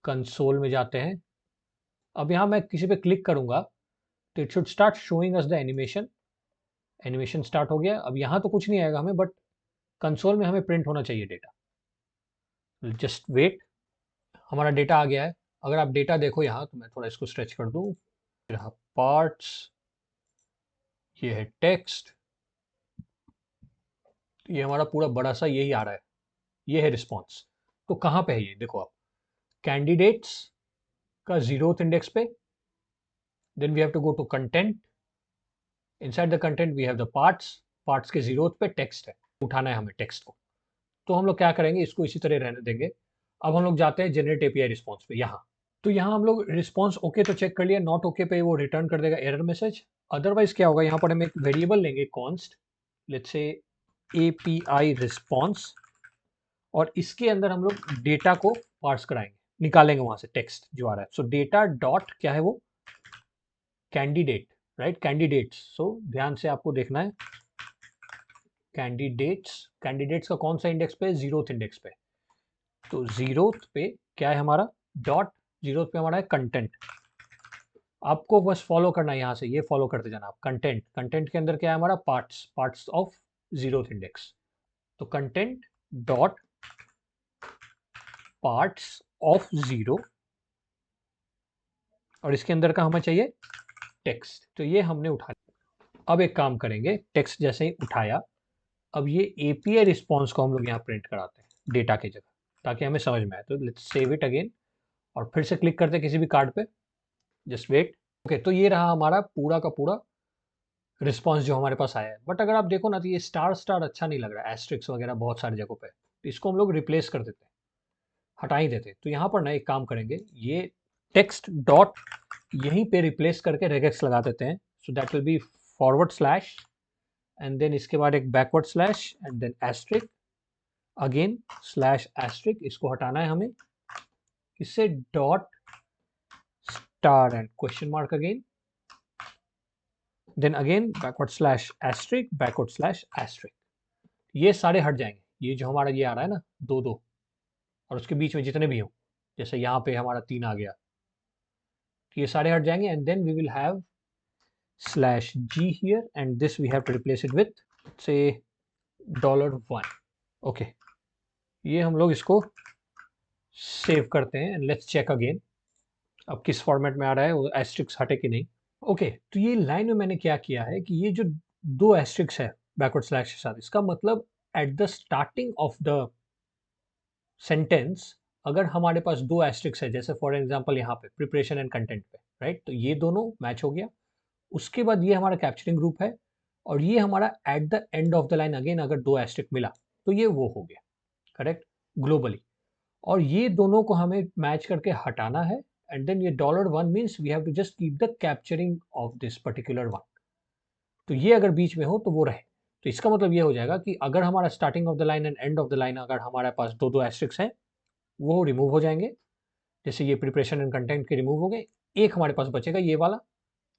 console में जाते हैं। अब यहाँ मैं किसी पे क्लिक करूंगा तो it should start showing us the animation. Animation start हो गया। अब यहाँ तो कुछ नहीं आएगा हमें, बट कंसोल में हमें प्रिंट होना चाहिए डेटा। जस्ट वेट, हमारा डेटा आ गया है। अगर आप डेटा देखो यहाँ, तो मैं थोड़ा इसको स्ट्रेच कर दूँ, रहा पार्ट्स, ये है टेक्स्ट, ये हमारा पूरा बड़ा सा यही आ रहा है, ये है रिस्पॉन्स। तो कहाँ पे है ये, देखो आप, कैंडिडेट्स का 0th इंडेक्स पे, then we have to go to content, inside the content we have the parts, parts के 0th पे टेक्स्ट है, उठाना है हमें टेक्स्ट को। तो हम लोग क्या करेंगे, इसको इसी तरह रहने देंगे। अब हम लोग जाते हैं जनरेट एपीआई रिस्पॉन्स पे यहाँ। तो यहाँ हम लोग रिस्पॉन्स ओके तो चेक कर लिया, नॉट ओके पे वो रिटर्न कर देगा एरर मैसेज। अदरवाइज क्या होगा, यहाँ पर हम एक वेरिएबल लेंगे const, let's say API response, और इसके अंदर हम लोग डेटा को पार्स कराएंगे, निकालेंगे वहां से टेक्स्ट जो आ रहा है। सो डेटा डॉट क्या है वो, कैंडिडेट, राइट, कैंडिडेट्स। सो ध्यान से आपको देखना है, कैंडिडेट्स, कैंडिडेट्स का कौन सा इंडेक्स पे, 0th इंडेक्स पे। तो 0th पे क्या है हमारा, डॉट 0th पे हमारा है कंटेंट। आपको बस फॉलो करना है, यहाँ से ये फॉलो करते जाना आप। कंटेंट, कंटेंट के अंदर क्या है हमारा, parts, parts of 0th index. तो कंटेंट डॉट पार्ट्स ऑफ 0, और इसके अंदर का हमें चाहिए टेक्स्ट। तो ये हमने उठा लिया। अब एक काम करेंगे, टेक्स्ट जैसे ही उठाया, अब ये एपीआई रिस्पॉन्स को हम लोग यहाँ प्रिंट कराते हैं डेटा की जगह, ताकि हमें समझ में आए। तो लेट्स सेव इट अगेन, और फिर से क्लिक करते हैं किसी भी कार्ड पे, जस्ट वेट। ओके, तो ये रहा हमारा पूरा का पूरा रिस्पॉन्स जो हमारे पास आया है। बट अगर आप देखो ना, तो ये स्टार स्टार अच्छा नहीं लग रहा है, एस्ट्रिक्स वगैरह बहुत सारी जगहों पे। तो इसको हम लोग रिप्लेस कर देते हैं, हटा ही देते हैं। तो यहाँ पर ना एक काम करेंगे, ये टेक्स्ट डॉट यहीं पे रिप्लेस करके रेगेक्स लगा देते हैं। So that will be forward slash, and then इसके बाद एक backward slash, and then asterisk, again slash asterisk. इसको हटाना है हमें, इससे dot star and question mark again, then again backward slash asterisk, backward slash asterisk. ये सारे हट जाएंगे, ये जो हमारा ये आ रहा है ना, दो दो, और उसके बीच में जितने भी हो, जैसे यहाँ पे हमारा 3 आ गया, तो ये सारे हट जाएंगे। And then we will have slash G here, and this we have to replace it with से $1। ओके, ये हम लोग इसको सेव करते हैं, एंड लेट्स चेक अगेन अब किस फॉर्मेट में आ रहा है, वो एस्ट्रिक्स हटे कि नहीं। ओके, तो ये लाइन में मैंने क्या किया है कि ये जो दो एस्ट्रिक्स है बैकवर्ड स्लैश के साथ, इसका मतलब at the starting of the sentence अगर हमारे पास दो एस्ट्रिक्स है, जैसे फॉर एग्जांपल यहाँ पे प्रिपरेशन एंड कंटेंट पे, राइट, तो ये दोनों मैच हो गया। उसके बाद ये हमारा कैप्चरिंग ग्रुप है, और ये हमारा at the end of the line again अगर दो एस्ट्रिक मिला तो ये वो हो गया, करेक्ट, ग्लोबली। और ये दोनों को हमें मैच करके हटाना है, एंड देन ये $1 means we have to just keep the capturing of this particular one. तो ये अगर बीच में हो तो वो रहे। तो इसका मतलब ये हो जाएगा कि अगर हमारा starting of the line and end of the line अगर हमारे पास दो दो एस्ट्रिक्स हैं वो रिमूव हो जाएंगे, जैसे ये प्रिपरेशन एंड कंटेंट के रिमूव हो गए, एक हमारे पास बचेगा ये वाला,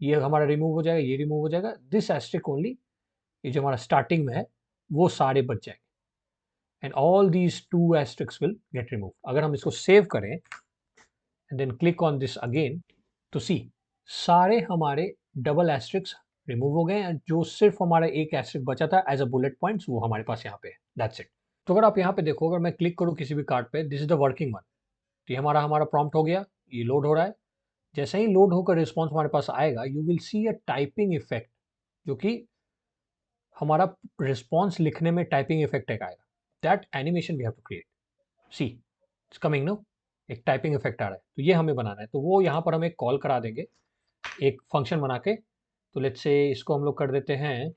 ये हमारा रिमूव हो जाएगा, ये रिमूव हो जाएगा, दिस एस्ट्रिक ओनली, ये जो हमारा स्टार्टिंग में है वो सारे बच जाएंगे and all these two asterisks will get remove. अगर हम इसको सेव करें and then click on this again तो सी सारे हमारे डबल एस्ट्रिक्स रिमूव हो गए हैं, जो सिर्फ हमारा एक एस्ट्रिक बचा था एज अ बुलेट पॉइंट्स वो हमारे पास यहाँ पे है, दैट्स इट। तो अगर आप यहाँ पे देखो, अगर मैं क्लिक करूँ किसी भी कार्ड पे, this is the working one, तो ये हमारा प्रॉम्प्ट हो गया, ये लोड हो रहा है। जैसे ही लोड होकर रिस्पॉन्स हमारे पास आएगा you will see a typing effect, जो कि हमारा रिस्पॉन्स लिखने में टाइपिंग इफेक्ट एक आएगा, that animation we have to create. See it's coming no, एक टाइपिंग इफेक्ट आ रहा है, तो ये हमें बनाना है। तो वो यहाँ पर हम एक कॉल करा देंगे एक फंक्शन बना के। तो लेट्स से इसको हम लोग कर देते हैं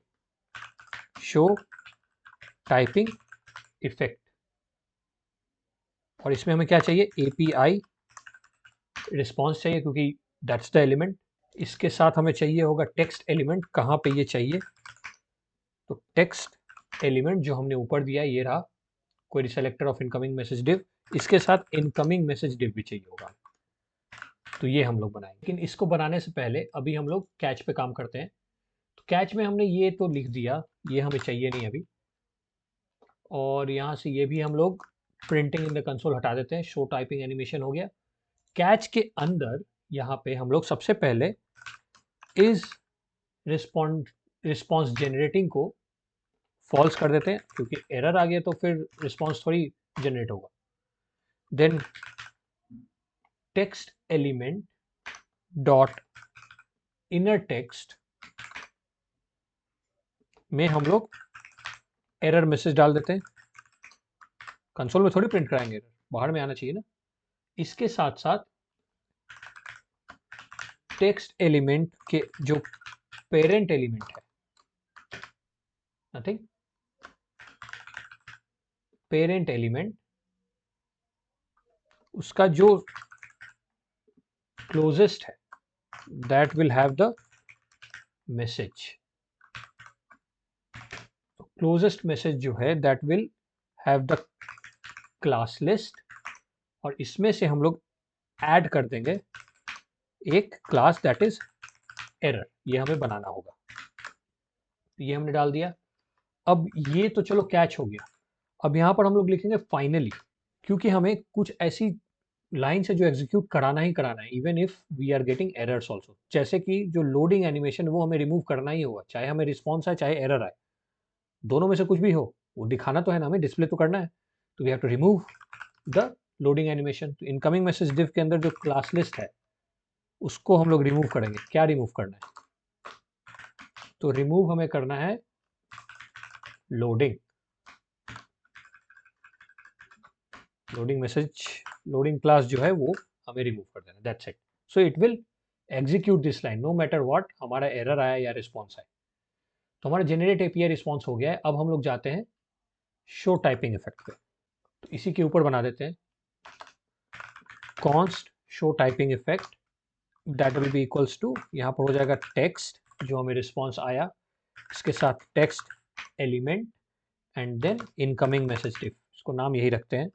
शो टाइपिंग इफेक्ट, और इसमें हमें क्या चाहिए, एपीआई रिस्पॉन्स चाहिए क्योंकि दैट्स द एलिमेंट। इसके साथ हमें चाहिए होगा टेक्स्ट एलिमेंट, कहाँ पे ये चाहिए, तो टेक्स्ट एलिमेंट जो हमने ऊपर दिया ये रहा, query selector of incoming message div, इसके साथ इनकमिंग मैसेज डिव भी चाहिए होगा, तो ये हम लोग बनाएंगे। लेकिन इसको बनाने से पहले अभी हम लोग कैच पे काम करते हैं। तो कैच में हमने ये तो लिख दिया, ये हमें चाहिए नहीं अभी, और यहाँ से ये भी हम लोग प्रिंटिंग इन द कंसोल हटा देते हैं, शो टाइपिंग एनिमेशन हो गया। कैच के अंदर यहाँ पे हम लोग सबसे पहले इज रिस्पॉन्स जनरेटिंग को फॉल्स कर देते हैं, क्योंकि एरर आ गया तो फिर रिस्पॉन्स थोड़ी जनरेट होगा। Then text element dot inner text में हम लोग एरर मैसेज डाल देते हैं, कंसोल में थोड़ी प्रिंट कराएंगे, एरर बाहर में आना चाहिए ना। इसके साथ साथ टेक्स्ट एलिमेंट के जो पेरेंट एलिमेंट है, नथिंग, पेरेंट एलिमेंट उसका जो क्लोजेस्ट है that will have the message, closest message जो है that will have the class list, और इसमें से हम लोग ऐड कर देंगे एक क्लास दैट इज एरर, ये हमें बनाना होगा। तो ये हमने डाल दिया। अब ये तो चलो कैच हो गया, अब यहाँ पर हम लोग लिखेंगे फाइनली, क्योंकि हमें कुछ ऐसी लाइन से जो एग्जीक्यूट कराना ही कराना है, even if we are getting errors also, जैसे कि जो लोडिंग एनिमेशन वो हमें रिमूव करना ही होगा, चाहे हमें रिस्पॉन्स आए चाहे एरर आए, दोनों में से कुछ भी हो, वो दिखाना तो है ना, हमें डिस्प्ले तो करना है। तो we have to remove the loading animation. तो इनकमिंग मैसेज डिव के अंदर जो क्लास लिस्ट है उसको हम लोग रिमूव करेंगे। क्या रिमूव करना है, तो रिमूव हमें करना है loading, loading message, loading class जो है वो हमें रिमूव कर देना, that's it. So it will execute this line no matter what, हमारा एरर आया या रिस्पॉन्स आया। तो हमारा जेनरेट एपीआई रिस्पॉन्स हो गया है। अब हम लोग जाते हैं शो टाइपिंग इफेक्ट पे, तो इसी के ऊपर बना देते हैं const show typing effect, that will be equals to, यहाँ पर हो जाएगा टेक्स्ट जो हमें रिस्पॉन्स आया, इसके साथ text element and then incoming message div, इसको नाम यही रखते हैं,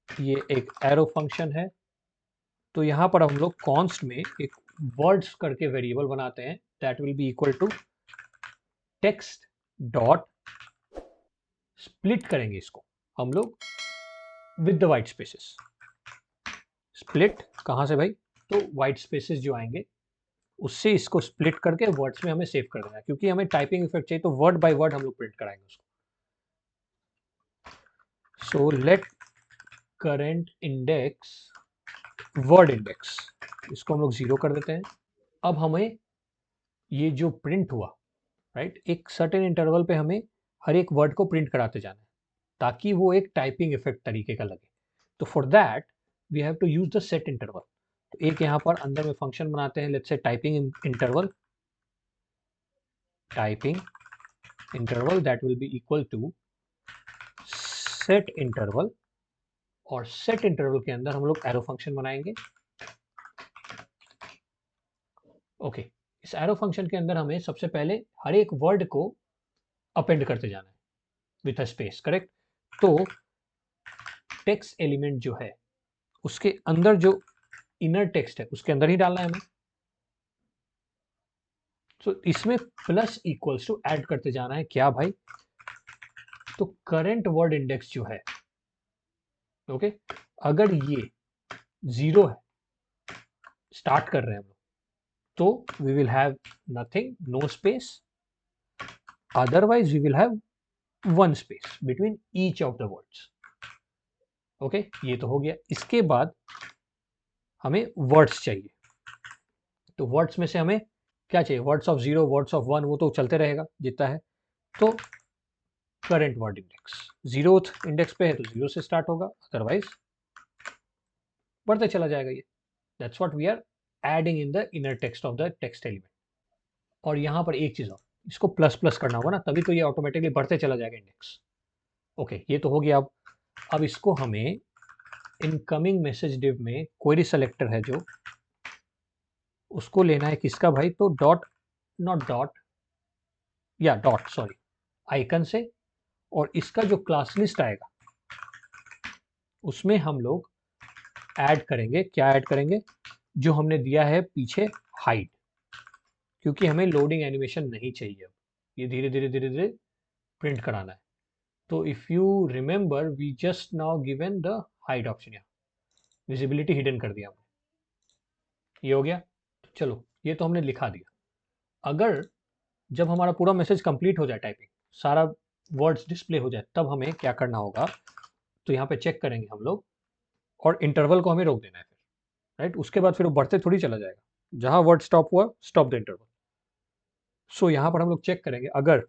ये एक एरो फंक्शन है। तो यहाँ पर हम लोग कॉन्स्ट में एक वर्ड्स करके वेरिएबल बनाते हैं, that will be equal to text dot, split करेंगे इसको हम लोग with the white spaces. Split कहाँ से भाई, तो वाइट स्पेसेस जो आएंगे उससे इसको स्प्लिट करके वर्ड्स में हमें सेव कर देना है, क्योंकि हमें टाइपिंग इफेक्ट चाहिए, तो वर्ड बाय वर्ड हम लोग प्रिंट कराएंगे उसको। So let current index word index, इसको हम लोग 0 कर देते हैं। अब हमें ये जो प्रिंट हुआ, राइट, एक सर्टेन इंटरवल पे हमें हर एक वर्ड को प्रिंट कराते जाना है ताकि वो एक टाइपिंग इफेक्ट तरीके का लगे। तो for that we have to use the set interval. तो एक यहाँ पर अंदर में फंक्शन बनाते हैं, let's say typing interval, typing interval that will be equal to set interval, और सेट इंटरवल के अंदर हम लोग एरो फंक्शन बनाएंगे। ओके, इस एरो फंक्शन के अंदर हमें सबसे पहले हर एक वर्ड को अपेंड करते जाना है विथ अ स्पेस, करेक्ट। तो टेक्स्ट एलिमेंट जो है उसके अंदर जो इनर टेक्स्ट है उसके अंदर ही डालना है हमें। तो इसमें प्लस इक्वल्स टू ऐड करते जाना है क्या भाई, तो करंट वर्ड इंडेक्स जो है, ओके, अगर ये 0 है, स्टार्ट कर रहे हैं हम लोग, तो we will have nothing, no space, otherwise we will have 1 space between each of the words. Okay, ये तो हो गया। इसके बाद हमें वर्ड्स चाहिए, तो वर्ड्स में से हमें क्या चाहिए, वर्ड्स ऑफ 0, वर्ड्स ऑफ 1, वो तो चलते रहेगा जितना है। तो current word index 0th index पे है तो 0 से स्टार्ट होगा, अदरवाइज बढ़ते चला जाएगा ये। That's what we are adding in the inner text of the text element. और यहाँ पर एक चीज़ और, इसको प्लस प्लस करना होगा ना, तभी तो ये ऑटोमेटिकली बढ़ते चला जाएगा इंडेक्स। ओके, ये तो हो गया। अब इसको हमें इनकमिंग मैसेज डिव में क्वेरी सेलेक्टर है जो, उसको लेना है किसका भाई, तो डॉट, नॉट डॉट, या डॉट सॉरी, आइकन से। और इसका जो क्लास लिस्ट आएगा उसमें हम लोग ऐड करेंगे, क्या ऐड करेंगे, जो हमने दिया है पीछे हाइड, क्योंकि हमें लोडिंग एनिमेशन नहीं चाहिए, अब ये धीरे धीरे धीरे धीरे प्रिंट कराना है। तो if you remember we just now given the hide option, यहाँ विजिबिलिटी हिडन कर दिया हमने, ये हो गया। चलो, ये तो हमने लिखा दिया। अगर जब हमारा पूरा मैसेज कंप्लीट हो जाए, टाइपिंग सारा वर्ड्स डिस्प्ले हो जाए, तब हमें क्या करना होगा, तो यहाँ पे चेक करेंगे हम लोग, और इंटरवल को हमें रोक देना है फिर, राइट। उसके बाद फिर वो बढ़ते थोड़ी चला जाएगा, जहां वर्ड स्टॉप हुआ स्टॉप द इंटरवल। सो यहाँ पर हम लोग चेक करेंगे, अगर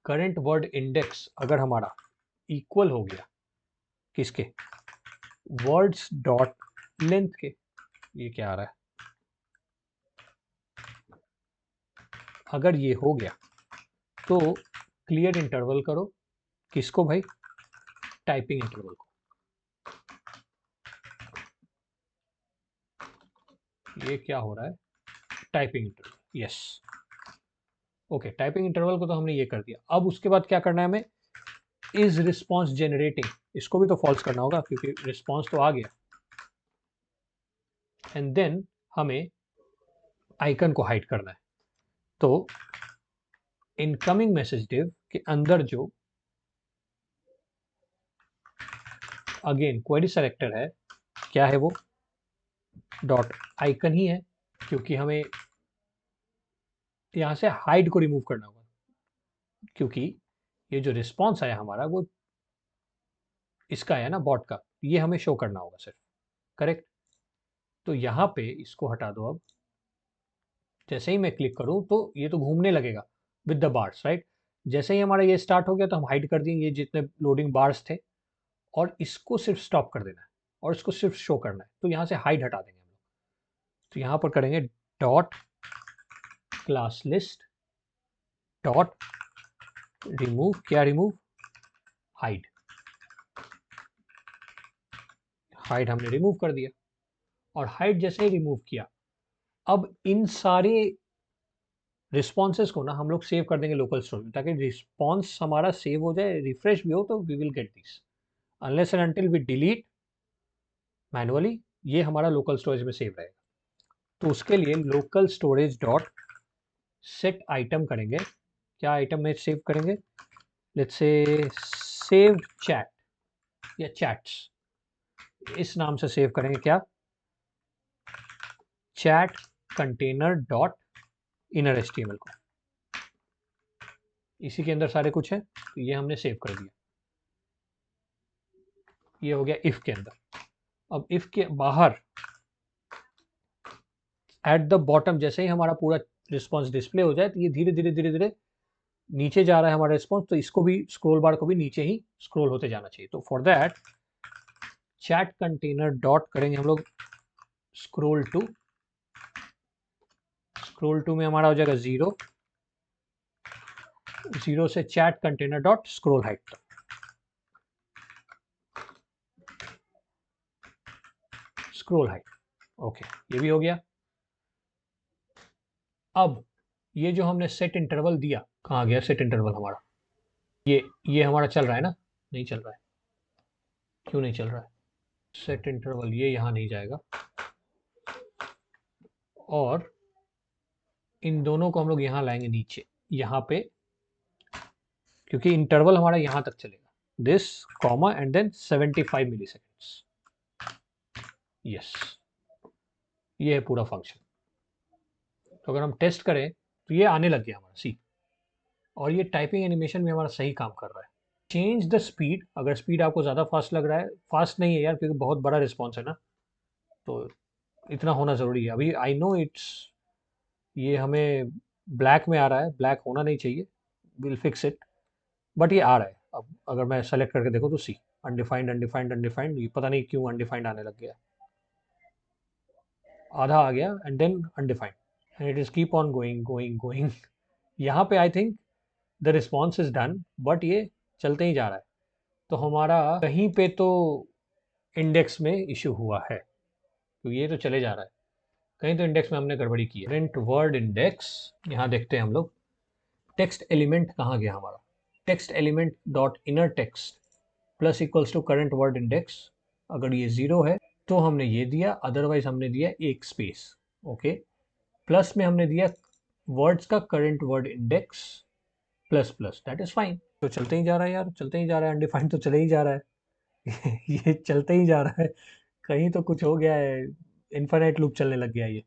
करंट वर्ड इंडेक्स अगर हमारा इक्वल हो गया किसके, वर्ड्स डॉट लेंथ के, ये क्या आ रहा है, अगर ये हो गया तो क्लियर इंटरवल करो, किसको भाई, टाइपिंग इंटरवल को। ये क्या हो रहा है, typing interval, yes. Okay, typing interval को तो हमने ये कर दिया। अब उसके बाद क्या करना है हमें, इज रिस्पॉन्स जनरेटिंग, इसको भी तो फॉल्स करना होगा क्योंकि रिस्पॉन्स तो आ गया। एंड देन हमें आइकन को हाइड करना है। तो इनकमिंग मैसेज डिव के अंदर जो अगेन क्वेरी सेलेक्टर है, क्या है वो, डॉट आइकन ही है, क्योंकि हमें यहाँ से हाइड को रिमूव करना होगा, क्योंकि ये जो रिस्पॉन्स आया हमारा वो इसका आया ना, बॉट का, ये हमें शो करना होगा सिर्फ, करेक्ट। तो यहाँ पे इसको हटा दो। अब जैसे ही मैं क्लिक करूँ तो ये तो घूमने लगेगा विद द बार्स, राइट। जैसे ही हमारा ये स्टार्ट हो गया तो हम हाइड कर देंगे ये जितने लोडिंग बार्स थे, और इसको सिर्फ स्टॉप कर देना है और इसको सिर्फ शो करना है। तो यहाँ से हाइड हटा देंगे हम लोग। तो यहाँ पर करेंगे dot class list dot remove, क्या रिमूव, हाइड। हाइड हमने रिमूव कर दिया, और हाइड जैसे ही रिमूव किया, अब इन सारे रिस्पॉन्सेज को ना हम लोग सेव कर देंगे लोकल स्टोरेज में, ताकि रिस्पॉन्स हमारा सेव हो जाए, रिफ्रेश भी हो तो we will get this, unless and until we delete manually, ये हमारा लोकल स्टोरेज में सेव रहेगा। तो उसके लिए local storage dot set item करेंगे, क्या आइटम में सेव करेंगे, लेट्स से सेव चैट या चैट्स, इस नाम से सेव करेंगे, क्या, chat container dot inner HTML को, इसी के अंदर सारे कुछ है, तो ये हमने सेव कर दिया। ये हो गया इफ के अंदर। अब इफ के बाहर एट द बॉटम, जैसे ही हमारा पूरा रिस्पॉन्स डिस्प्ले हो जाए, तो ये धीरे धीरे धीरे धीरे नीचे जा रहा है हमारा रिस्पॉन्स, तो इसको भी, स्क्रॉल बार को भी नीचे ही स्क्रॉल होते जाना चाहिए। तो for that chat container dot करेंगे हम लोग स्क्रॉल टू, स्क्रॉल टू में हमारा हो जाएगा 0, 0 से chat container dot scroll height तक, स्क्रॉल हाइट। ओके, ये भी हो गया। अब ये जो हमने सेट इंटरवल दिया, कहाँ गया सेट इंटरवल हमारा? ये हमारा चल रहा है ना? नहीं चल रहा है, क्यों नहीं चल रहा है? सेट इंटरवल ये यहाँ नहीं जाएगा, और इन दोनों को हम लोग यहाँ लाएंगे नीचे, यहाँ पे, क्योंकि इंटरवल हमारा यहाँ तक चलेगा, this comma and then 75 milliseconds. Yes, ये है पूरा फंक्शन। तो अगर हम टेस्ट करें तो ये आने लग गया हमारा, सी, और ये टाइपिंग एनिमेशन में हमारा सही काम कर रहा है। चेंज द स्पीड, अगर स्पीड आपको ज़्यादा फास्ट लग रहा है, फास्ट नहीं है यार क्योंकि बहुत बड़ा रिस्पॉन्स है ना, तो इतना होना ज़रूरी है। अभी आई नो इट्स, ये हमें ब्लैक में आ रहा है, ब्लैक होना नहीं चाहिए, विल फिक्स इट, बट ये आ रहा है। अब अगर मैं सेलेक्ट करके देखो तो सी, अनडिफाइंड अनडिफाइंड अनडिफाइंड, ये पता नहीं क्यों अनडिफाइंड आने लग गया, आधा आ गया and then undefined, and it is keep on going going going. यहाँ पे I think the response is done, but ये चलते ही जा रहा है। तो हमारा कहीं पे तो इंडेक्स में इशू हुआ है, तो ये तो चले जा रहा है, कहीं तो इंडेक्स में हमने गड़बड़ी की है। प्रिंट वर्ड इंडेक्स, यहाँ देखते हैं हम लोग टेक्स्ट एलिमेंट कहाँ गया हमारा, text element dot inner text plus equals to current word index, अगर ये 0 है तो हमने ये दिया, अदरवाइज हमने दिया एक स्पेस, ओके। प्लस में हमने दिया वर्ड्स का current word index plus plus, that is fine. तो चलते ही जा रहा है यार, चलते ही जा रहा है, अनडिफाइंड तो चले ही जा रहा है ये चलते ही जा रहा है, कहीं तो कुछ हो गया है, इनफाइनाइट लूप चलने लग गया ये।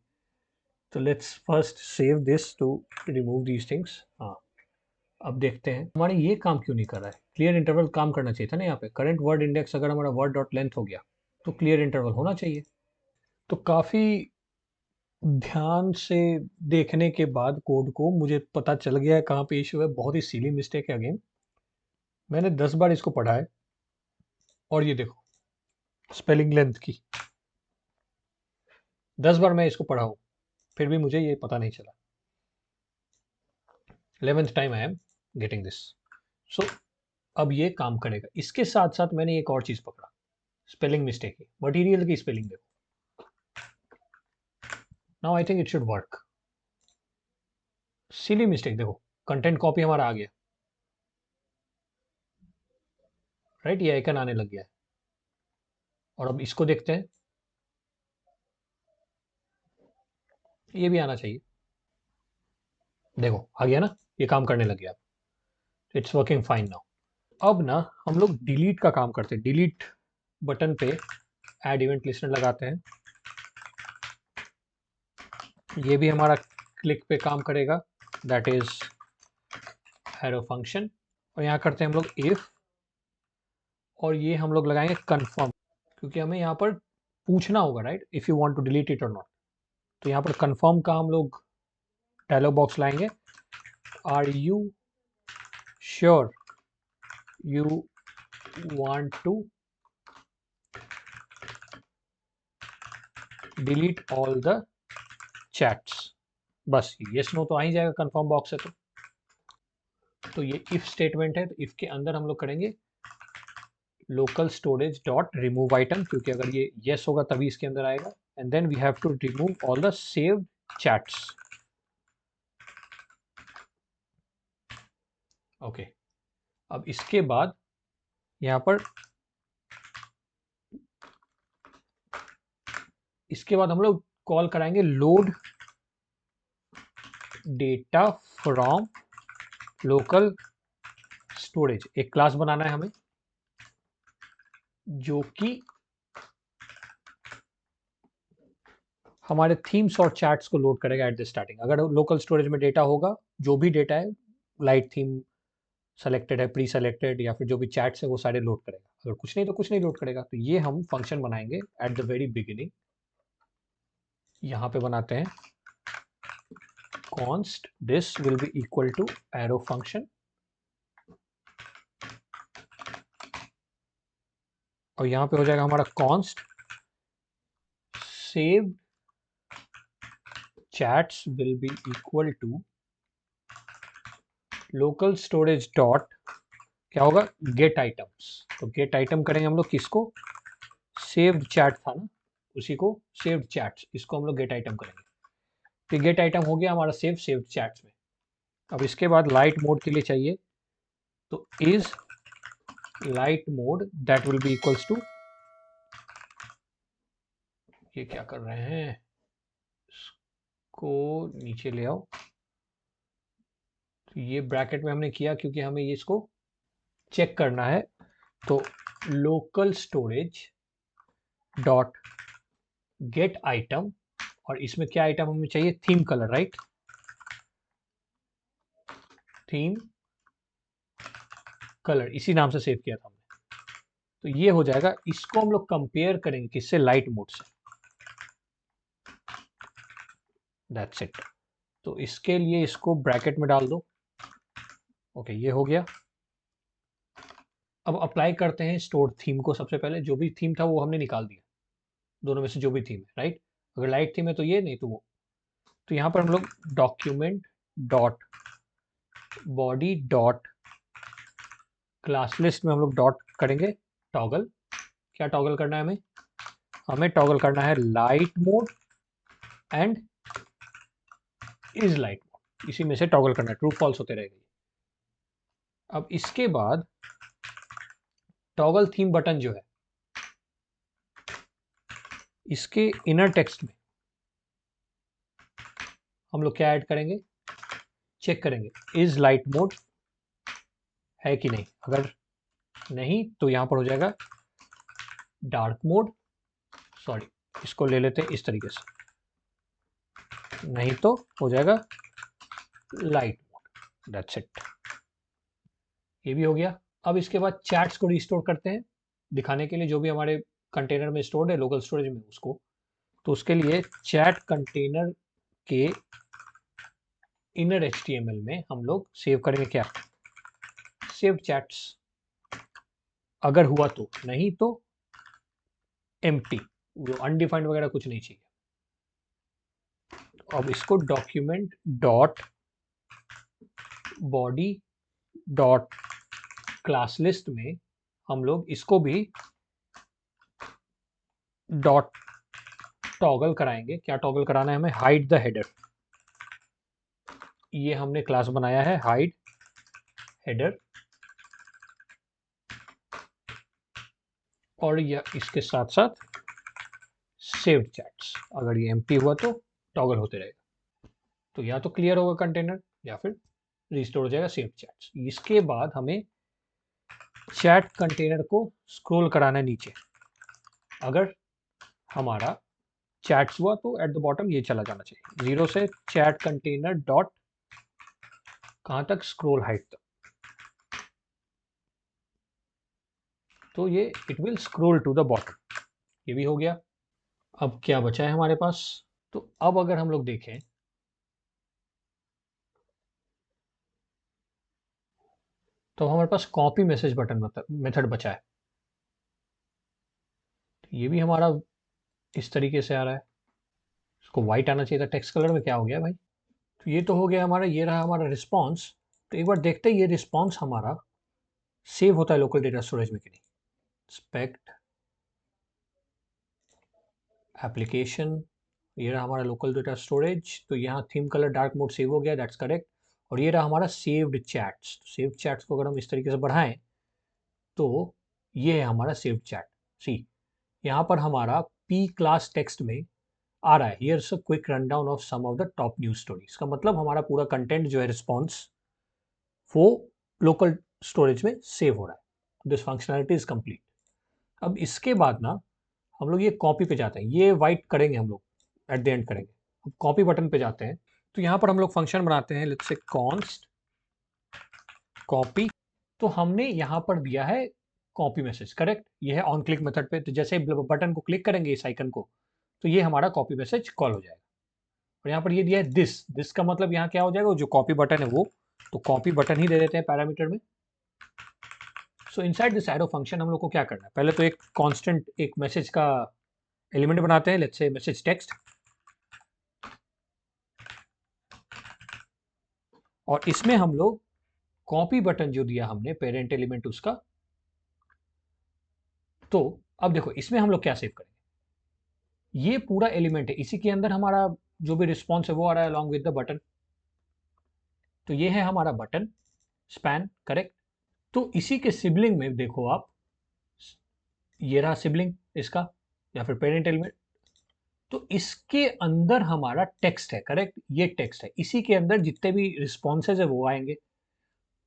तो let's first save this to remove these things. हाँ, अब देखते हैं हमारा ये काम क्यों नहीं कर रहा है। क्लियर इंटरवल काम करना चाहिए था ना यहाँ पे, करंट वर्ड इंडेक्स अगर हमारा वर्ड डॉट लेंथ हो गया तो क्लियर इंटरवल होना चाहिए। तो काफ़ी ध्यान से देखने के बाद कोड को मुझे पता चल गया है कहाँ पे इशू है। बहुत ही सीली मिस्टेक है अगेन, मैंने 10 बार इसको पढ़ा है, और ये देखो स्पेलिंग लेंथ की 10 बार मैं इसको पढ़ा हूँ, फिर भी मुझे ये पता नहीं चला। 11th time I am getting this. So अब ये काम करेगा। इसके साथ साथ मैंने एक और चीज़ पकड़ा, स्पेलिंग मिस्टेक है, मटीरियल की स्पेलिंग देखो। Now I think it should work. Silly mistake देखो, कंटेंट कॉपी हमारा आ गया, राइट, ये आइकन आने लग गया है। और अब इसको देखते हैं, ये भी आना चाहिए, देखो आ गया ना, ये काम करने लग गया, इट्स वर्किंग फाइन नाउ। अब ना हम लोग डिलीट का काम करते हैं, डिलीट बटन पे ऐड इवेंट लिस्टनर लगाते हैं, ये भी हमारा क्लिक पे काम करेगा, दैट इज एरो फंक्शन। और यहाँ करते हैं हम लोग इफ, और ये हम लोग लगाएंगे कन्फर्म, क्योंकि हमें यहाँ पर पूछना होगा, right, if you want to delete it और नॉट। तो यहाँ पर कन्फर्म का हम लोग डायलॉग बॉक्स लाएंगे, are you sure you want to delete all the chats, बस येस नो तो आ ही जाएगा कन्फर्म बॉक्स है तो ये इफ स्टेटमेंट है, तो इफ के अंदर हम लोग करेंगे local storage dot remove item, क्योंकि अगर ये येस होगा तभी इसके अंदर आएगा, and then we have to remove all the saved chats, okay. अब इसके बाद यहाँ पर, इसके बाद हम लोग कॉल कराएंगे load data from local storage, एक क्लास बनाना है हमें जो कि हमारे थीम्स और चैट्स को लोड करेगा एट द स्टार्टिंग। अगर लोकल स्टोरेज में डेटा होगा, जो भी डेटा है, लाइट थीम सेलेक्टेड है, प्री सेलेक्टेड, या फिर जो भी चैट्स है वो सारे लोड करेगा, अगर कुछ नहीं तो कुछ नहीं लोड करेगा। तो ये हम फंक्शन बनाएंगे एट द वेरी बिगिनिंग, यहाँ पे बनाते हैं const this will be equal to arrow function, और यहाँ पे हो जाएगा हमारा const saved chats will be equal to local storage dot, क्या होगा, get items। तो get item करेंगे हम लोग किसको, saved chat था ना, उसी को saved chats, इसको हम लोग get item करेंगे। तो get item हो गया हमारा saved chats में। अब इसके बाद लाइट मोड के लिए चाहिए, तो is light mode that will be equals to, ये क्या कर रहे हैं, इसको नीचे ले आओ। तो ये ब्रैकेट में हमने किया क्योंकि हमें ये इसको चेक करना है। तो local storage dot gate item, और इसमें क्या आइटम हमें चाहिए, theme colour, right, theme colour, इसी नाम से सेव किया था हमने। तो ये हो जाएगा, इसको हम लोग कंपेयर करेंगे किससे, लाइट मोड से। That's it. तो इसके लिए इसको ब्रैकेट में डाल दो। ओके, ये हो गया। अब अप्लाई करते हैं स्टोर थीम को। सबसे पहले जो भी थीम था वो हमने निकाल दिया, दोनों में से जो भी थीम है, राइट। अगर लाइट थीम है तो ये, नहीं तो वो। तो यहाँ पर हम लोग document dot body dot class list में हम लोग डॉट करेंगे टॉगल। क्या टॉगल करना है हमें, हमें टॉगल करना है light mode and is light mode, इसी में से टॉगल करना है, ट्रू फॉल्स होते रहेगा। अब इसके बाद टॉगल थीम बटन जो है, इसके इनर टेक्स्ट में हम लोग क्या ऐड करेंगे, चेक करेंगे इज लाइट मोड है कि नहीं। अगर नहीं तो यहां पर हो जाएगा डार्क मोड, सॉरी इसको ले लेते हैं इस तरीके से, नहीं तो हो जाएगा लाइट मोड। दैट्स इट, ये भी हो गया। अब इसके बाद चैट्स को रिस्टोर करते हैं दिखाने के लिए, जो भी हमारे कंटेनर में स्टोर्ड है लोकल स्टोरेज में उसको। तो उसके लिए चैट कंटेनर के इनर एचटीएमएल में हम लोग सेव करेंगे क्या, सेव चैट्स, अगर हुआ तो, नहीं तो एम्प्टी, वो अनडिफाइंड वगैरह कुछ नहीं चाहिए। अब इसको document dot body dot class list में हम लोग इसको भी डॉट टॉगल कराएंगे। क्या टॉगल कराना है हमें, हाइड द हेडर। ये हमने क्लास बनाया है हाइड हेडर, और यह इसके साथ साथ सेव चैट्स, अगर ये एम्प्टी हुआ तो टॉगल होते रहेगा। तो या तो क्लियर होगा कंटेनर या फिर रिस्टोर हो जाएगा सेव चैट्स। इसके बाद हमें चैट कंटेनर को स्क्रॉल कराना है नीचे। अगर हमारा चैट्स हुआ तो एट द बॉटम ये चला जाना चाहिए, 0 से चैट कंटेनर डॉट कहां तक, स्क्रॉल हाइट तक। तो ये it will scroll to the bottom, ये भी हो गया। अब क्या बचा है हमारे पास, तो अब अगर हम लोग देखें तो हमारे पास कॉपी मैसेज बटन मेथड बचा है। ये भी हमारा इस तरीके से आ रहा है, इसको वाइट आना चाहिए था टेक्स्ट कलर में, क्या हो गया भाई। तो ये तो हो गया हमारा, ये रहा हमारा रिस्पॉन्स। तो एक बार देखते हैं ये रिस्पॉन्स हमारा सेव होता है लोकल डेटा स्टोरेज में कि नहीं। स्पेक्ट एप्लीकेशन, ये रहा हमारा लोकल डेटा स्टोरेज। तो यहाँ theme colour dark mode save हो गया, दैट्स करेक्ट। और ये रहा हमारा सेव्ड चैट्स। सेव्ड चैट्स को अगर हम इस तरीके से बढ़ाएं तो ये है हमारा सेव्ड चैट। सी, यहाँ पर हमारा पी क्लास टेक्स्ट में आ रहा है, here's a quick rundown of some of the top news stories. का मतलब हमारा पूरा कंटेंट जो है रिस्पॉन्स वो लोकल स्टोरेज में सेव हो रहा है। This functionality is complete. अब इसके बाद ना हम लोग ये कॉपी पे जाते हैं, ये वाइट करेंगे हम लोग, एट द एंड करेंगे। अब कॉपी बटन पे जाते हैं, तो यहाँ पर हम लोग फंक्शन बनाते हैं, लेट्स से कॉन्स्ट कॉपी। तो हमने यहाँ पर दिया है कॉपी मैसेज, करेक्ट। ये है ऑन क्लिक मेथड पे, तो जैसे बटन को क्लिक करेंगे इस आइकन को, तो ये हमारा कॉपी मैसेज कॉल हो जाएगा। और यहाँ पर ये दिया है दिस, दिस का मतलब यहाँ क्या हो जाएगा, जो कॉपी बटन है वो, तो कॉपी बटन ही दे देते हैं पैरामीटर में। सो इनसाइड दिस एरो फंक्शन हम लोग को क्या करना है, पहले तो एक कांस्टेंट एक मैसेज का एलिमेंट बनाते हैं, लेट्स से मैसेज टेक्स्ट। और इसमें हम लोग कॉपी बटन जो दिया हमने पेरेंट एलिमेंट उसका, तो अब देखो इसमें हम लोग क्या सेव करेंगे, ये पूरा एलिमेंट है, इसी के अंदर हमारा जो भी रिस्पॉन्स है वो आ रहा है अलॉन्ग विद द बटन। तो ये है हमारा बटन स्पैन, करेक्ट। तो इसी के सिबलिंग में देखो आप, ये रहा सिबलिंग इसका या फिर पेरेंट एलिमेंट। तो इसके अंदर हमारा टेक्स्ट है, करेक्ट, ये टेक्स्ट है, इसी के अंदर जितने भी रिस्पॉन्सेज है वो आएंगे।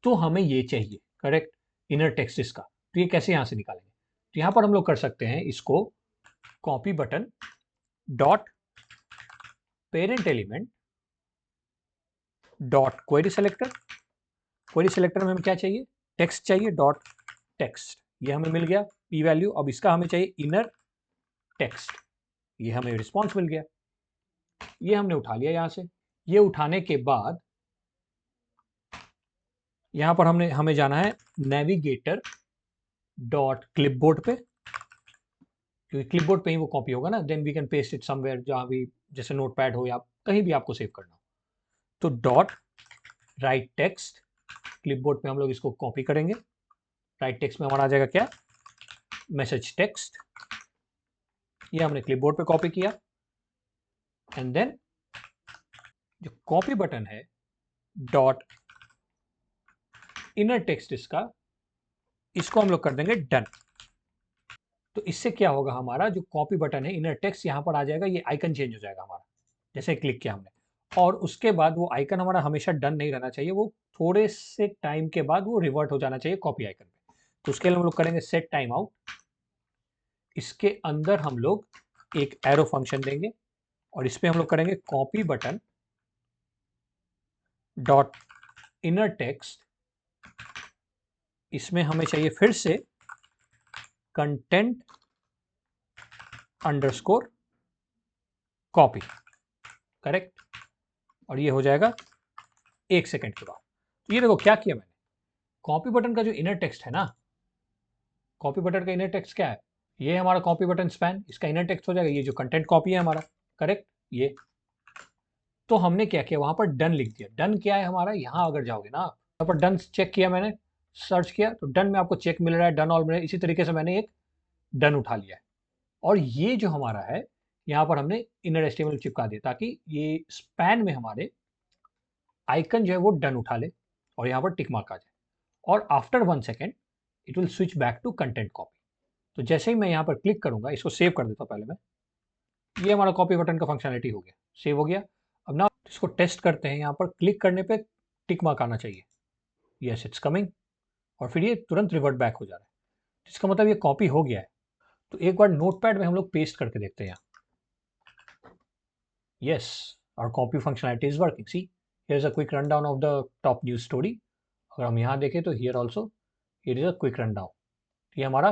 तो हमें ये चाहिए, करेक्ट, इनर टेक्स्ट इसका। तो ये कैसे यहां से निकालेंगे? तो यहां पर हम लोग कर सकते हैं इसको copy button dot parent element dot query selector. Query selector में हमें क्या चाहिए? टेक्स्ट चाहिए, डॉट टेक्स्ट, ये हमें मिल गया पी वैल्यू। अब इसका हमें चाहिए इनर टेक्स्ट, ये हमें रिस्पॉन्स मिल गया, ये हमने उठा लिया यहां से। ये उठाने के बाद यहां पर हमें जाना है नेविगेटर डॉट क्लिपबोर्ड पे, क्योंकि क्लिपबोर्ड पे ही वो कॉपी होगा ना। Then we can paste it somewhere, जहां भी, जैसे नोटपैड हो या कहीं भी आपको सेव करना हो। तो डॉट राइट टेक्स्ट, क्लिपबोर्ड पे हम लोग इसको कॉपी करेंगे। राइट टेक्स्ट में हमारा आ जाएगा क्या? Message text. ये हमने क्लिपबोर्ड पे कॉपी किया। एंड देन जो कॉपी बटन है डॉट इनर टेक्स्ट इसको हम लोग कर देंगे डन। तो इससे क्या होगा, हमारा जो कॉपी बटन है इनर टेक्स्ट यहां पर आ जाएगा, ये आइकन चेंज हो जाएगा हमारा, जैसे क्लिक किया हमने। और उसके बाद वो आइकन हमारा हमेशा डन नहीं रहना चाहिए, वो थोड़े से टाइम के बाद वो रिवर्ट हो जाना चाहिए कॉपी आइकन पे। तो उसके लिए हम लोग करेंगे सेट टाइम आउट। इसके अंदर हम लोग एक एरो फंक्शन देंगे और इस पे हम लोग करेंगे copy button dot inner text. इसमें हमें चाहिए फिर से कंटेंट अंडरस्कोर कॉपी, करेक्ट। और ये हो जाएगा 1 सेकंड के बाद। तो ये देखो क्या किया मैंने, कॉपी बटन का जो इनर टेक्स्ट है ना, कॉपी बटन का इनर टेक्स्ट क्या है? ये हमारा कॉपी बटन स्पैन, इसका इनर टेक्स्ट हो जाएगा ये जो कंटेंट कॉपी है हमारा, करेक्ट। ये तो हमने क्या किया, वहां पर डन लिख दिया। डन क्या है हमारा, यहां अगर जाओगे ना, यहाँ पर डन चेक किया मैंने, सर्च किया तो डन में आपको चेक मिल रहा है, डन ऑल मिल रहा है। इसी तरीके से मैंने एक डन उठा लिया है। और ये जो हमारा है, यहाँ पर हमने इनर एचटीएमएल चिपका दिया ताकि ये स्पैन में हमारे आइकन जो है वो डन उठा ले और यहाँ पर टिक मार्क आ जाए। और after 1 second it will switch back to content copy. तो जैसे ही मैं यहाँ पर क्लिक करूंगा, इसको सेव कर देता हूँ पहले मैं, ये हमारा कॉपी बटन का फंक्शनलिटी हो गया, सेव हो गया। अब ना इसको टेस्ट करते हैं, यहाँ पर क्लिक करने पे टिक मार्क आना चाहिए, यस इट्स कमिंग, और फिर ये तुरंत रिवर्ट बैक हो जा रहा है। इसका मतलब ये कॉपी हो गया है। तो एक बार नोटपैड में हम लोग पेस्ट करके देखते हैं यहाँ। Yes, our copy functionality is working. See, here's a quick rundown of the top news story. अगर हम यहाँ देखें तो here also here is a quick rundown. ये हमारा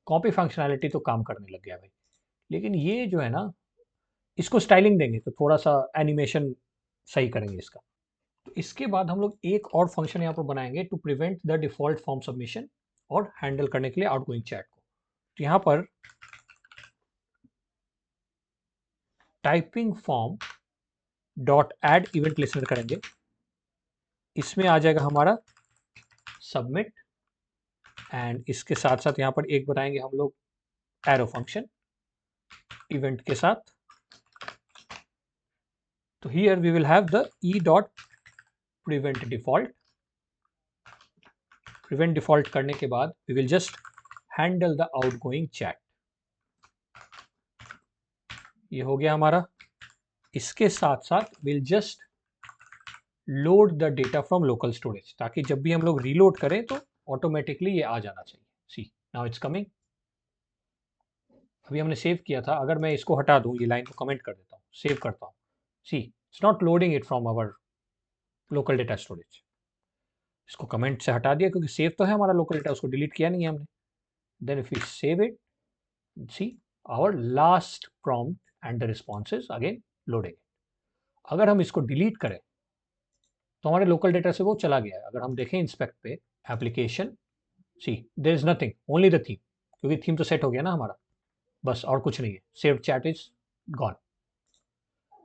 कॉपी फंक्शनैलिटी तो काम करने लग गया भाई। लेकिन ये जो है ना, इसको स्टाइलिंग देंगे तो थोड़ा सा एनिमेशन सही करेंगे इसका। तो इसके बाद हम लोग एक और फंक्शन यहाँ पर बनाएंगे to prevent the default form submission और हैंडल करने के लिए आउटगोइंग चैट को। तो यहाँ पर typing form dot add event listener करेंगे। इसमें आ जाएगा हमारा सबमिट, एंड इसके साथ साथ यहाँ पर एक बनाएंगे हम लोग एरो फंक्शन इवेंट के साथ। तो here we will have the e dot prevent default. Prevent default करने के बाद we will just handle the outgoing chat. ये हो गया हमारा। इसके साथ साथ will just load the data from local storage, ताकि जब भी हम लोग रीलोड करें तो ऑटोमेटिकली ये आ जाना चाहिए। सी नाउ इट्स कमिंग। अभी हमने सेव किया था, अगर मैं इसको हटा दूं, ये लाइन को कमेंट कर देता हूँ, सेव करता हूँ, see it's not loading it from our local data storage. इसको कमेंट से हटा दिया क्योंकि सेव तो है हमारा लोकल डेटा, उसको डिलीट किया नहीं है हमने। Then if you save it, see our last prompt and the response is again loading. अगर हम इसको डिलीट करें तो हमारे लोकल डेटा से वो चला गया है। अगर हम देखें इंस्पेक्ट पे, application, see there is nothing, only the theme, क्योंकि थीम तो सेट हो गया ना हमारा, बस और कुछ नहीं है। Save chat is gone.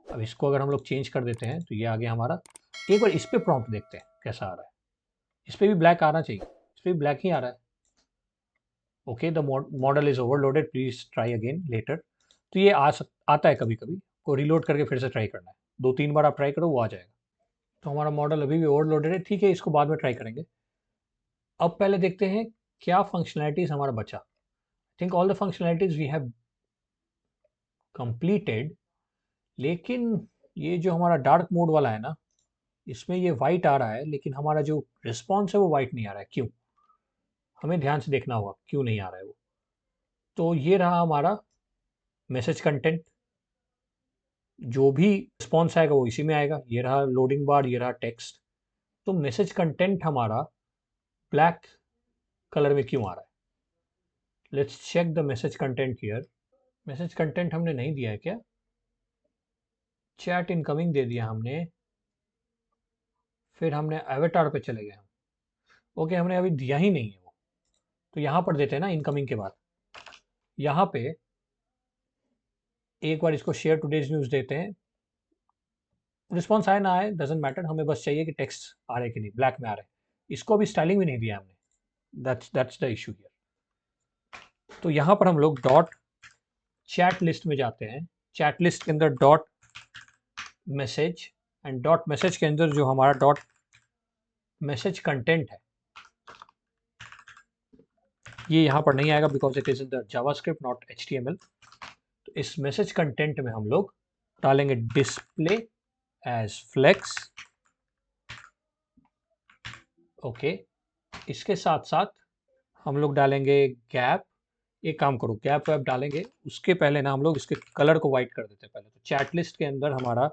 अब इसको अगर हम लोग चेंज कर देते हैं तो ये आ गया हमारा। एक बार इस पे प्रॉम्प्ट देखते हैं कैसा आ रहा है। इस पे भी ब्लैक आना चाहिए, इस पे भी ब्लैक ही आ रहा है। Okay, the model is overloaded, please try again later. तो ये आता है कभी कभी, को रीलोड करके फिर से ट्राई करना है। 2-3 बार आप ट्राई करो, वो आ जाएगा। तो हमारा मॉडल अभी भी ओवरलोडेड है, ठीक है, इसको बाद में ट्राई करेंगे। अब पहले देखते हैं क्या फंक्शनैलिटीज़ हमारा बचा। Think all the functionalities we have completed, लेकिन ये जो हमारा डार्क मोड वाला है ना, इसमें ये वाइट आ रहा है, लेकिन हमारा जो रिस्पॉन्स है वो वाइट नहीं आ रहा है। क्यों? हमें ध्यान से देखना होगा क्यों नहीं आ रहा है वो। तो ये रहा हमारा मैसेज कंटेंट, जो भी रिस्पॉन्स आएगा वो इसी में आएगा। ये रहा लोडिंग बार, ये रहा टेक्स्ट। तो मैसेज कंटेंट हमारा ब्लैक कलर में क्यों आ रहा है? Let's check the message content here. Message content हमने नहीं दिया है क्या? चैट इनकमिंग दे दिया हमने, फिर हमने एवेटार पे चले गए हम। ओके, हमने अभी दिया ही नहीं है वो। तो यहाँ पर देते हैं ना इनकमिंग के बाद। यहाँ पे एक बार इसको शेयर टुडेज न्यूज़ देते हैं। रिस्पॉन्स आए ना आए डजेंट मैटर, हमें बस चाहिए कि टेक्स्ट आ रहे कि नहीं, ब्लैक में आ रहे। इसको अभी स्टाइलिंग भी नहीं दिया हमने। That's the issue here. तो यहाँ पर हम लोग डॉट चैट लिस्ट में जाते हैं। चैट लिस्ट के अंदर dot message, and dot message के अंदर जो हमारा डॉट मैसेज कंटेंट है, ये यहाँ पर नहीं आएगा because it is in the JavaScript not HTML। तो इस मैसेज कंटेंट में हम लोग डालेंगे डिस्प्ले एज फ्लेक्स। ओके, इसके साथ साथ हम लोग डालेंगे गैप। एक काम करो, गैप वैप डालेंगे उसके पहले ना हम लोग इसके कलर को वाइट कर देते हैं पहले। तो चैट लिस्ट के अंदर हमारा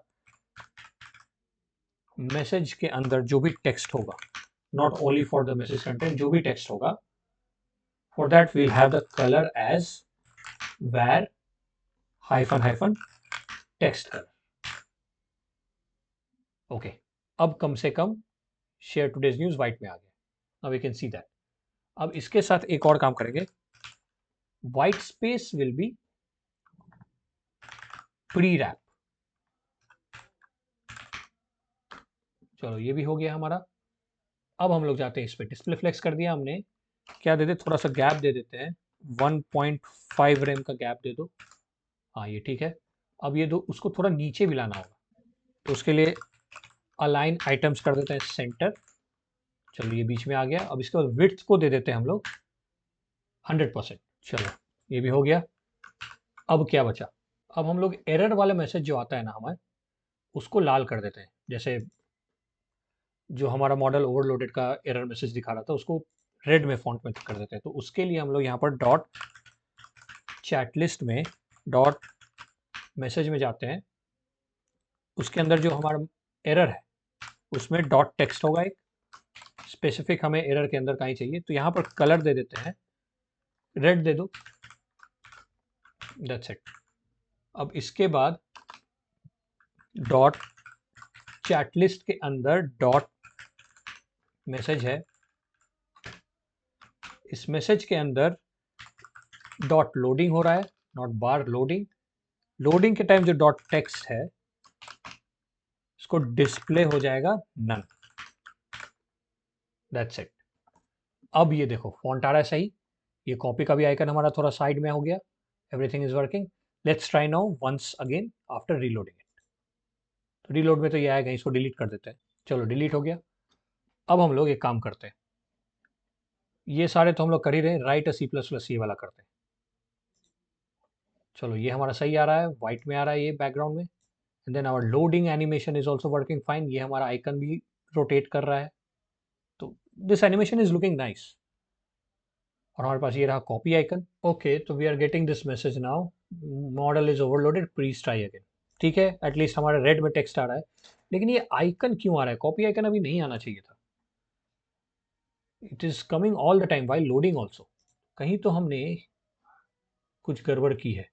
मैसेज के अंदर जो भी टेक्स्ट होगा, not only for the message content, जो भी टेक्स्ट होगा, for that we'll have the color as var hyphen text color. Okay, अब कम से कम शेयर टुडेज न्यूज वाइट में आ गया। Now we can see that. अब इसके साथ एक और काम करेंगे, white space will be pre wrap. चलो ये भी हो गया हमारा। अब हम लोग जाते हैं इस पे, डिस्प्ले फ्लेक्स कर दिया हमने। क्या दे दे, थोड़ा सा गैप दे देते हैं, 1.5 रेम का गैप दे दो। हाँ ये ठीक है। अब ये दो उसको थोड़ा नीचे भी लाना होगा, तो उसके लिए अलाइन आइटम्स कर देते हैं सेंटर। चलो ये बीच में आ गया। अब इसके बाद विड्थ को दे देते हैं हम लोग 100%। चलो ये भी हो गया। अब क्या बचा? अब हम लोग एरर वाले मैसेज जो आता है ना हमारे, उसको लाल कर देते हैं। जैसे जो हमारा मॉडल ओवरलोडेड का एरर मैसेज दिखा रहा था, उसको रेड में फॉन्ट में कर देते हैं। तो उसके लिए हम लोग यहाँ पर डॉट चैट लिस्ट में डॉट मैसेज में जाते हैं। उसके अंदर जो हमारा एरर है उसमें डॉट टेक्स्ट होगा एक स्पेसिफिक, हमें एरर के अंदर कहीं चाहिए। तो यहाँ पर कलर दे देते हैं, रेड दे दो, दैट्स इट। अब इसके बाद डॉट चैट लिस्ट के अंदर डॉट मैसेज है, इस मैसेज के अंदर डॉट लोडिंग हो रहा है, नॉट बार लोडिंग। लोडिंग के टाइम जो डॉट टेक्स्ट है इसको डिस्प्ले हो जाएगा नन। That's it. अब ये देखो फॉन्ट आ रहा है सही। ये कॉपी का भी आइकन हमारा थोड़ा साइड में हो गया। Everything is working. Let's try now once again after reloading it. तो रीलोड में तो ये आएगा, इसको डिलीट कर देते हैं। चलो डिलीट हो गया। अब हम लोग एक काम करते हैं, ये सारे तो हम लोग कर ही रहे हैं, राइट C++ ये वाला करते हैं। चलो ये हमारा सही आ रहा है, वाइट में आ रहा है ये बैकग्राउंड में। And then our loading animation is also working fine. ये हमारा आइकन भी रोटेट कर रहा है। तो this animation is looking nice. और हमारे पास ये रहा कॉपी आइकन। ओके, तो we are getting this message now, model is overloaded, please try again. ठीक है, एटलीस्ट हमारे रेड में टेक्स्ट आ रहा है। लेकिन ये आइकन क्यों आ रहा है? कॉपी आइकन अभी नहीं आना चाहिए था। It is coming all the time while loading also. कहीं तो हमने कुछ गड़बड़ की है।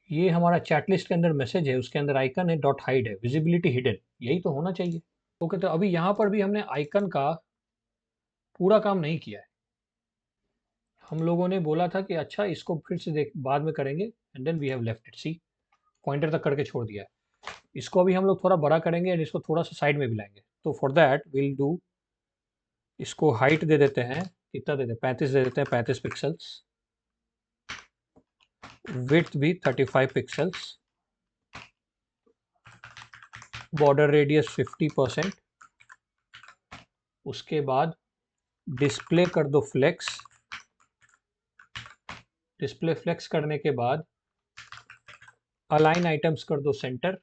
ये हमारा चैट लिस्ट के अंदर मैसेज है, उसके अंदर आइकन है, डॉट हाइड है, विजिबिलिटी हिडन, यही तो होना चाहिए। ओके, तो अभी यहाँ पर भी हमने आइकन का पूरा काम नहीं किया है। हम लोगों ने बोला था कि अच्छा इसको फिर से देख बाद में करेंगे, and then we have left it. See, pointer तक करके छोड़ दिया है। इसको अभी हम लोग थोड़ा बड़ा करेंगे एंड इसको थोड़ा सा साइड में भी लाएंगे। तो फॉर दैट विल डू, इसको हाइट दे देते हैं, कितना देते हैं, 35 दे देते हैं, 35 पिक्सल्स। विड्थ भी 35 पिक्सल्स। Border radius 50%। उसके बाद डिस्प्ले कर दो फ्लेक्स। डिस्प्ले फ्लेक्स करने के बाद अलाइन आइटम्स कर दो सेंटर।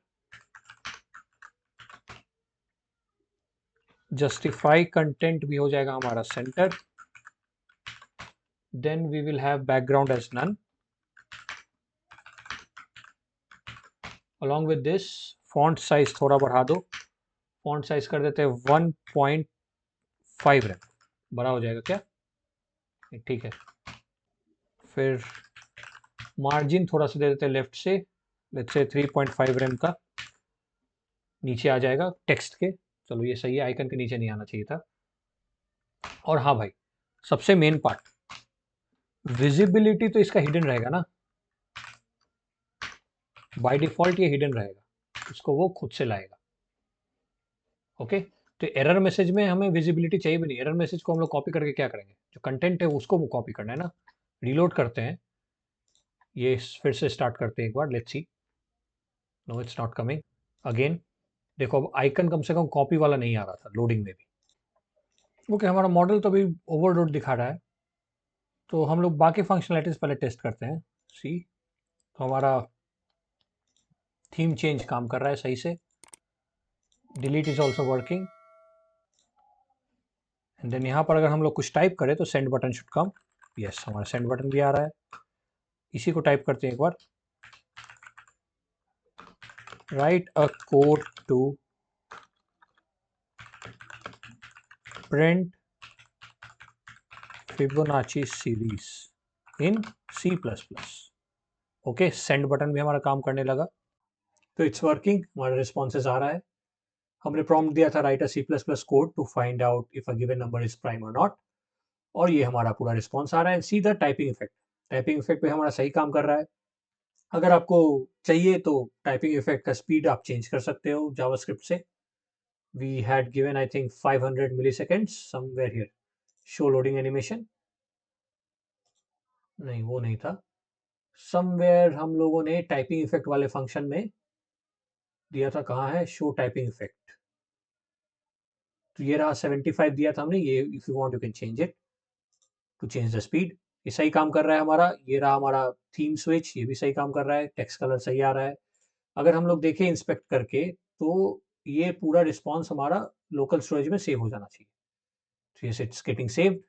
जस्टिफाई कंटेंट भी हो जाएगा हमारा centre. Then we will have background as none. Along with this font size थोड़ा बढ़ा दो। फॉन्ट साइज कर देते हैं 1.5 रैम। बड़ा हो जाएगा क्या? ठीक है। फिर मार्जिन थोड़ा सा दे देते हैं लेफ्ट से, लेट्स से 3.5 रैम का। नीचे आ जाएगा टेक्स्ट के। चलो ये सही है, आइकन के नीचे नहीं आना चाहिए था। और हाँ भाई, सबसे मेन पार्ट, विजिबिलिटी तो इसका हिडन रहेगा ना। बाय डिफॉल्ट ये हिडन रहेगा, इसको वो खुद से लाएगा। ओके, तो एरर मैसेज में हमें विजिबिलिटी चाहिए भी नहीं। एरर मैसेज को हम लोग कॉपी करके क्या करेंगे, जो कंटेंट है उसको वो कॉपी करना है ना। रीलोड करते हैं, ये फिर से स्टार्ट करते हैं एक बार, let's see. No, it's not coming again. देखो अब आइकन कम से कम कॉपी वाला नहीं आ रहा था लोडिंग में भी। ओके, हमारा मॉडल तो अभी ओवरलोड दिखा रहा है, तो हम लोग बाकी फंक्शनलिटीज पहले टेस्ट करते हैं। सी, तो हमारा थीम चेंज काम कर रहा है सही से। Delete is also working. And then यहाँ पर अगर हम लोग कुछ टाइप करें तो send button should come. Yes, हमारा सेंड बटन भी आ रहा है। इसी को टाइप करते हैं एक बार। Write a code to print Fibonacci series इन C++। ओके, सेंड बटन भी हमारा काम करने लगा। तो इट्स वर्किंग, हमारा रिस्पॉन्सेज आ रहा है। हमने प्रॉम्प्ट दिया था write a C++ code to find out if a given number is prime और नॉट, और ये हमारा पूरा रिस्पॉन्स आ रहा है। See the typing effect. Typing effect पे हमारा सही काम कर रहा है। अगर आपको चाहिए तो टाइपिंग इफेक्ट का स्पीड आप चेंज कर सकते हो जावास्क्रिप्ट से। We had given I think 500 milliseconds somewhere here. Show loading animation, नहीं वो नहीं था। समवेयर हम लोगों ने टाइपिंग इफेक्ट वाले फंक्शन में दिया था। कहाँ है शो टाइपिंग इफेक्ट? तो ये रहा 75 दिया था हमने। ये if you want you can change it to change the speed. ये सही काम कर रहा है हमारा। ये रहा हमारा थीम स्विच, ये भी सही काम कर रहा है। टेक्स्ट कलर सही आ रहा है। अगर हम लोग देखें इंस्पेक्ट करके, तो ये पूरा रिस्पॉन्स हमारा लोकल स्टोरेज में सेव हो जाना चाहिए। तो ये इट्स गेटिंग सेव्ड।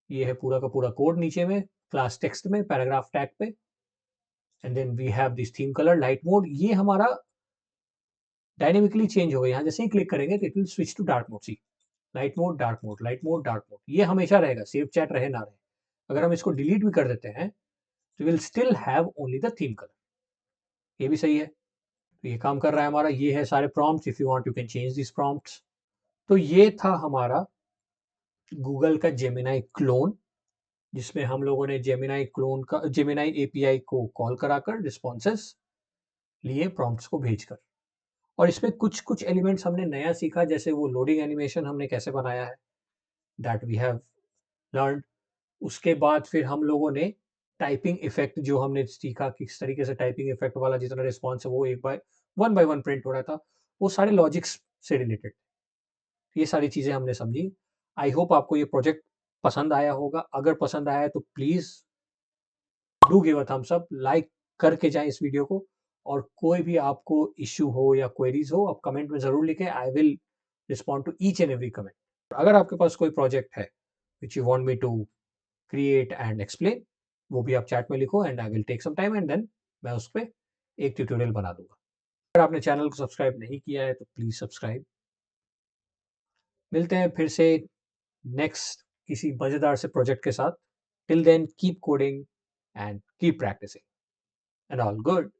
ये है पूरा का पूरा कोड नीचे में क्लास टेक्स्ट में पैराग्राफ टैग पे। And then we have this theme colour light mode. ये हमारा डायनेमिकली चेंज होगा। यहाँ जैसे ही क्लिक करेंगे तो it will switch to dark mode. See, light mode dark mode, light mode dark mode, ये हमेशा रहेगा, सेव चैट रहे ना रहे। अगर हम इसको डिलीट भी कर देते हैं तो will still have only the theme colour. ये भी सही है, तो ये काम कर रहा है हमारा। ये है सारे prompts. If you want you can change this prompts. तो ये था हमारा गूगल का जेमिनाई क्लोन, जिसमें हम लोगों ने जेमिनाई क्लोन का जेमिनाई एपीआई को कॉल कराकर रिस्पॉन्सेस लिए प्रॉम्प्ट्स को भेजकर। और इसमें कुछ कुछ एलिमेंट्स हमने नया सीखा, जैसे वो लोडिंग एनिमेशन हमने कैसे बनाया है, दैट वी हैव लर्न। उसके बाद फिर हम लोगों ने टाइपिंग इफेक्ट जो हमने सीखा, किस तरीके से टाइपिंग इफेक्ट वाला जितना रिस्पॉन्स है वो एक बाय वन प्रिंट हो रहा था, वो सारे लॉजिक्स से रिलेटेड। ये सारी चीज़ें हमने समझी। आई होप आपको ये प्रोजेक्ट पसंद आया होगा। अगर पसंद आया है तो please do give a thumbs up, like करके जाएँ इस वीडियो को। और कोई भी आपको इश्यू हो या क्वेरीज हो, आप कमेंट में ज़रूर लिखें। I will respond to each and every comment. अगर आपके पास कोई प्रोजेक्ट है which you want me to create and explain, वो भी आप चैट में लिखो and I will take some time and then मैं उस पर एक ट्यूटोरियल बना दूंगा। अगर आपने चैनल को सब्सक्राइब नहीं किया है तो प्लीज़ सब्सक्राइब। मिलते हैं फिर से नेक्स्ट किसी मज़ेदार से प्रोजेक्ट के साथ। Till then keep coding and keep practising and all good.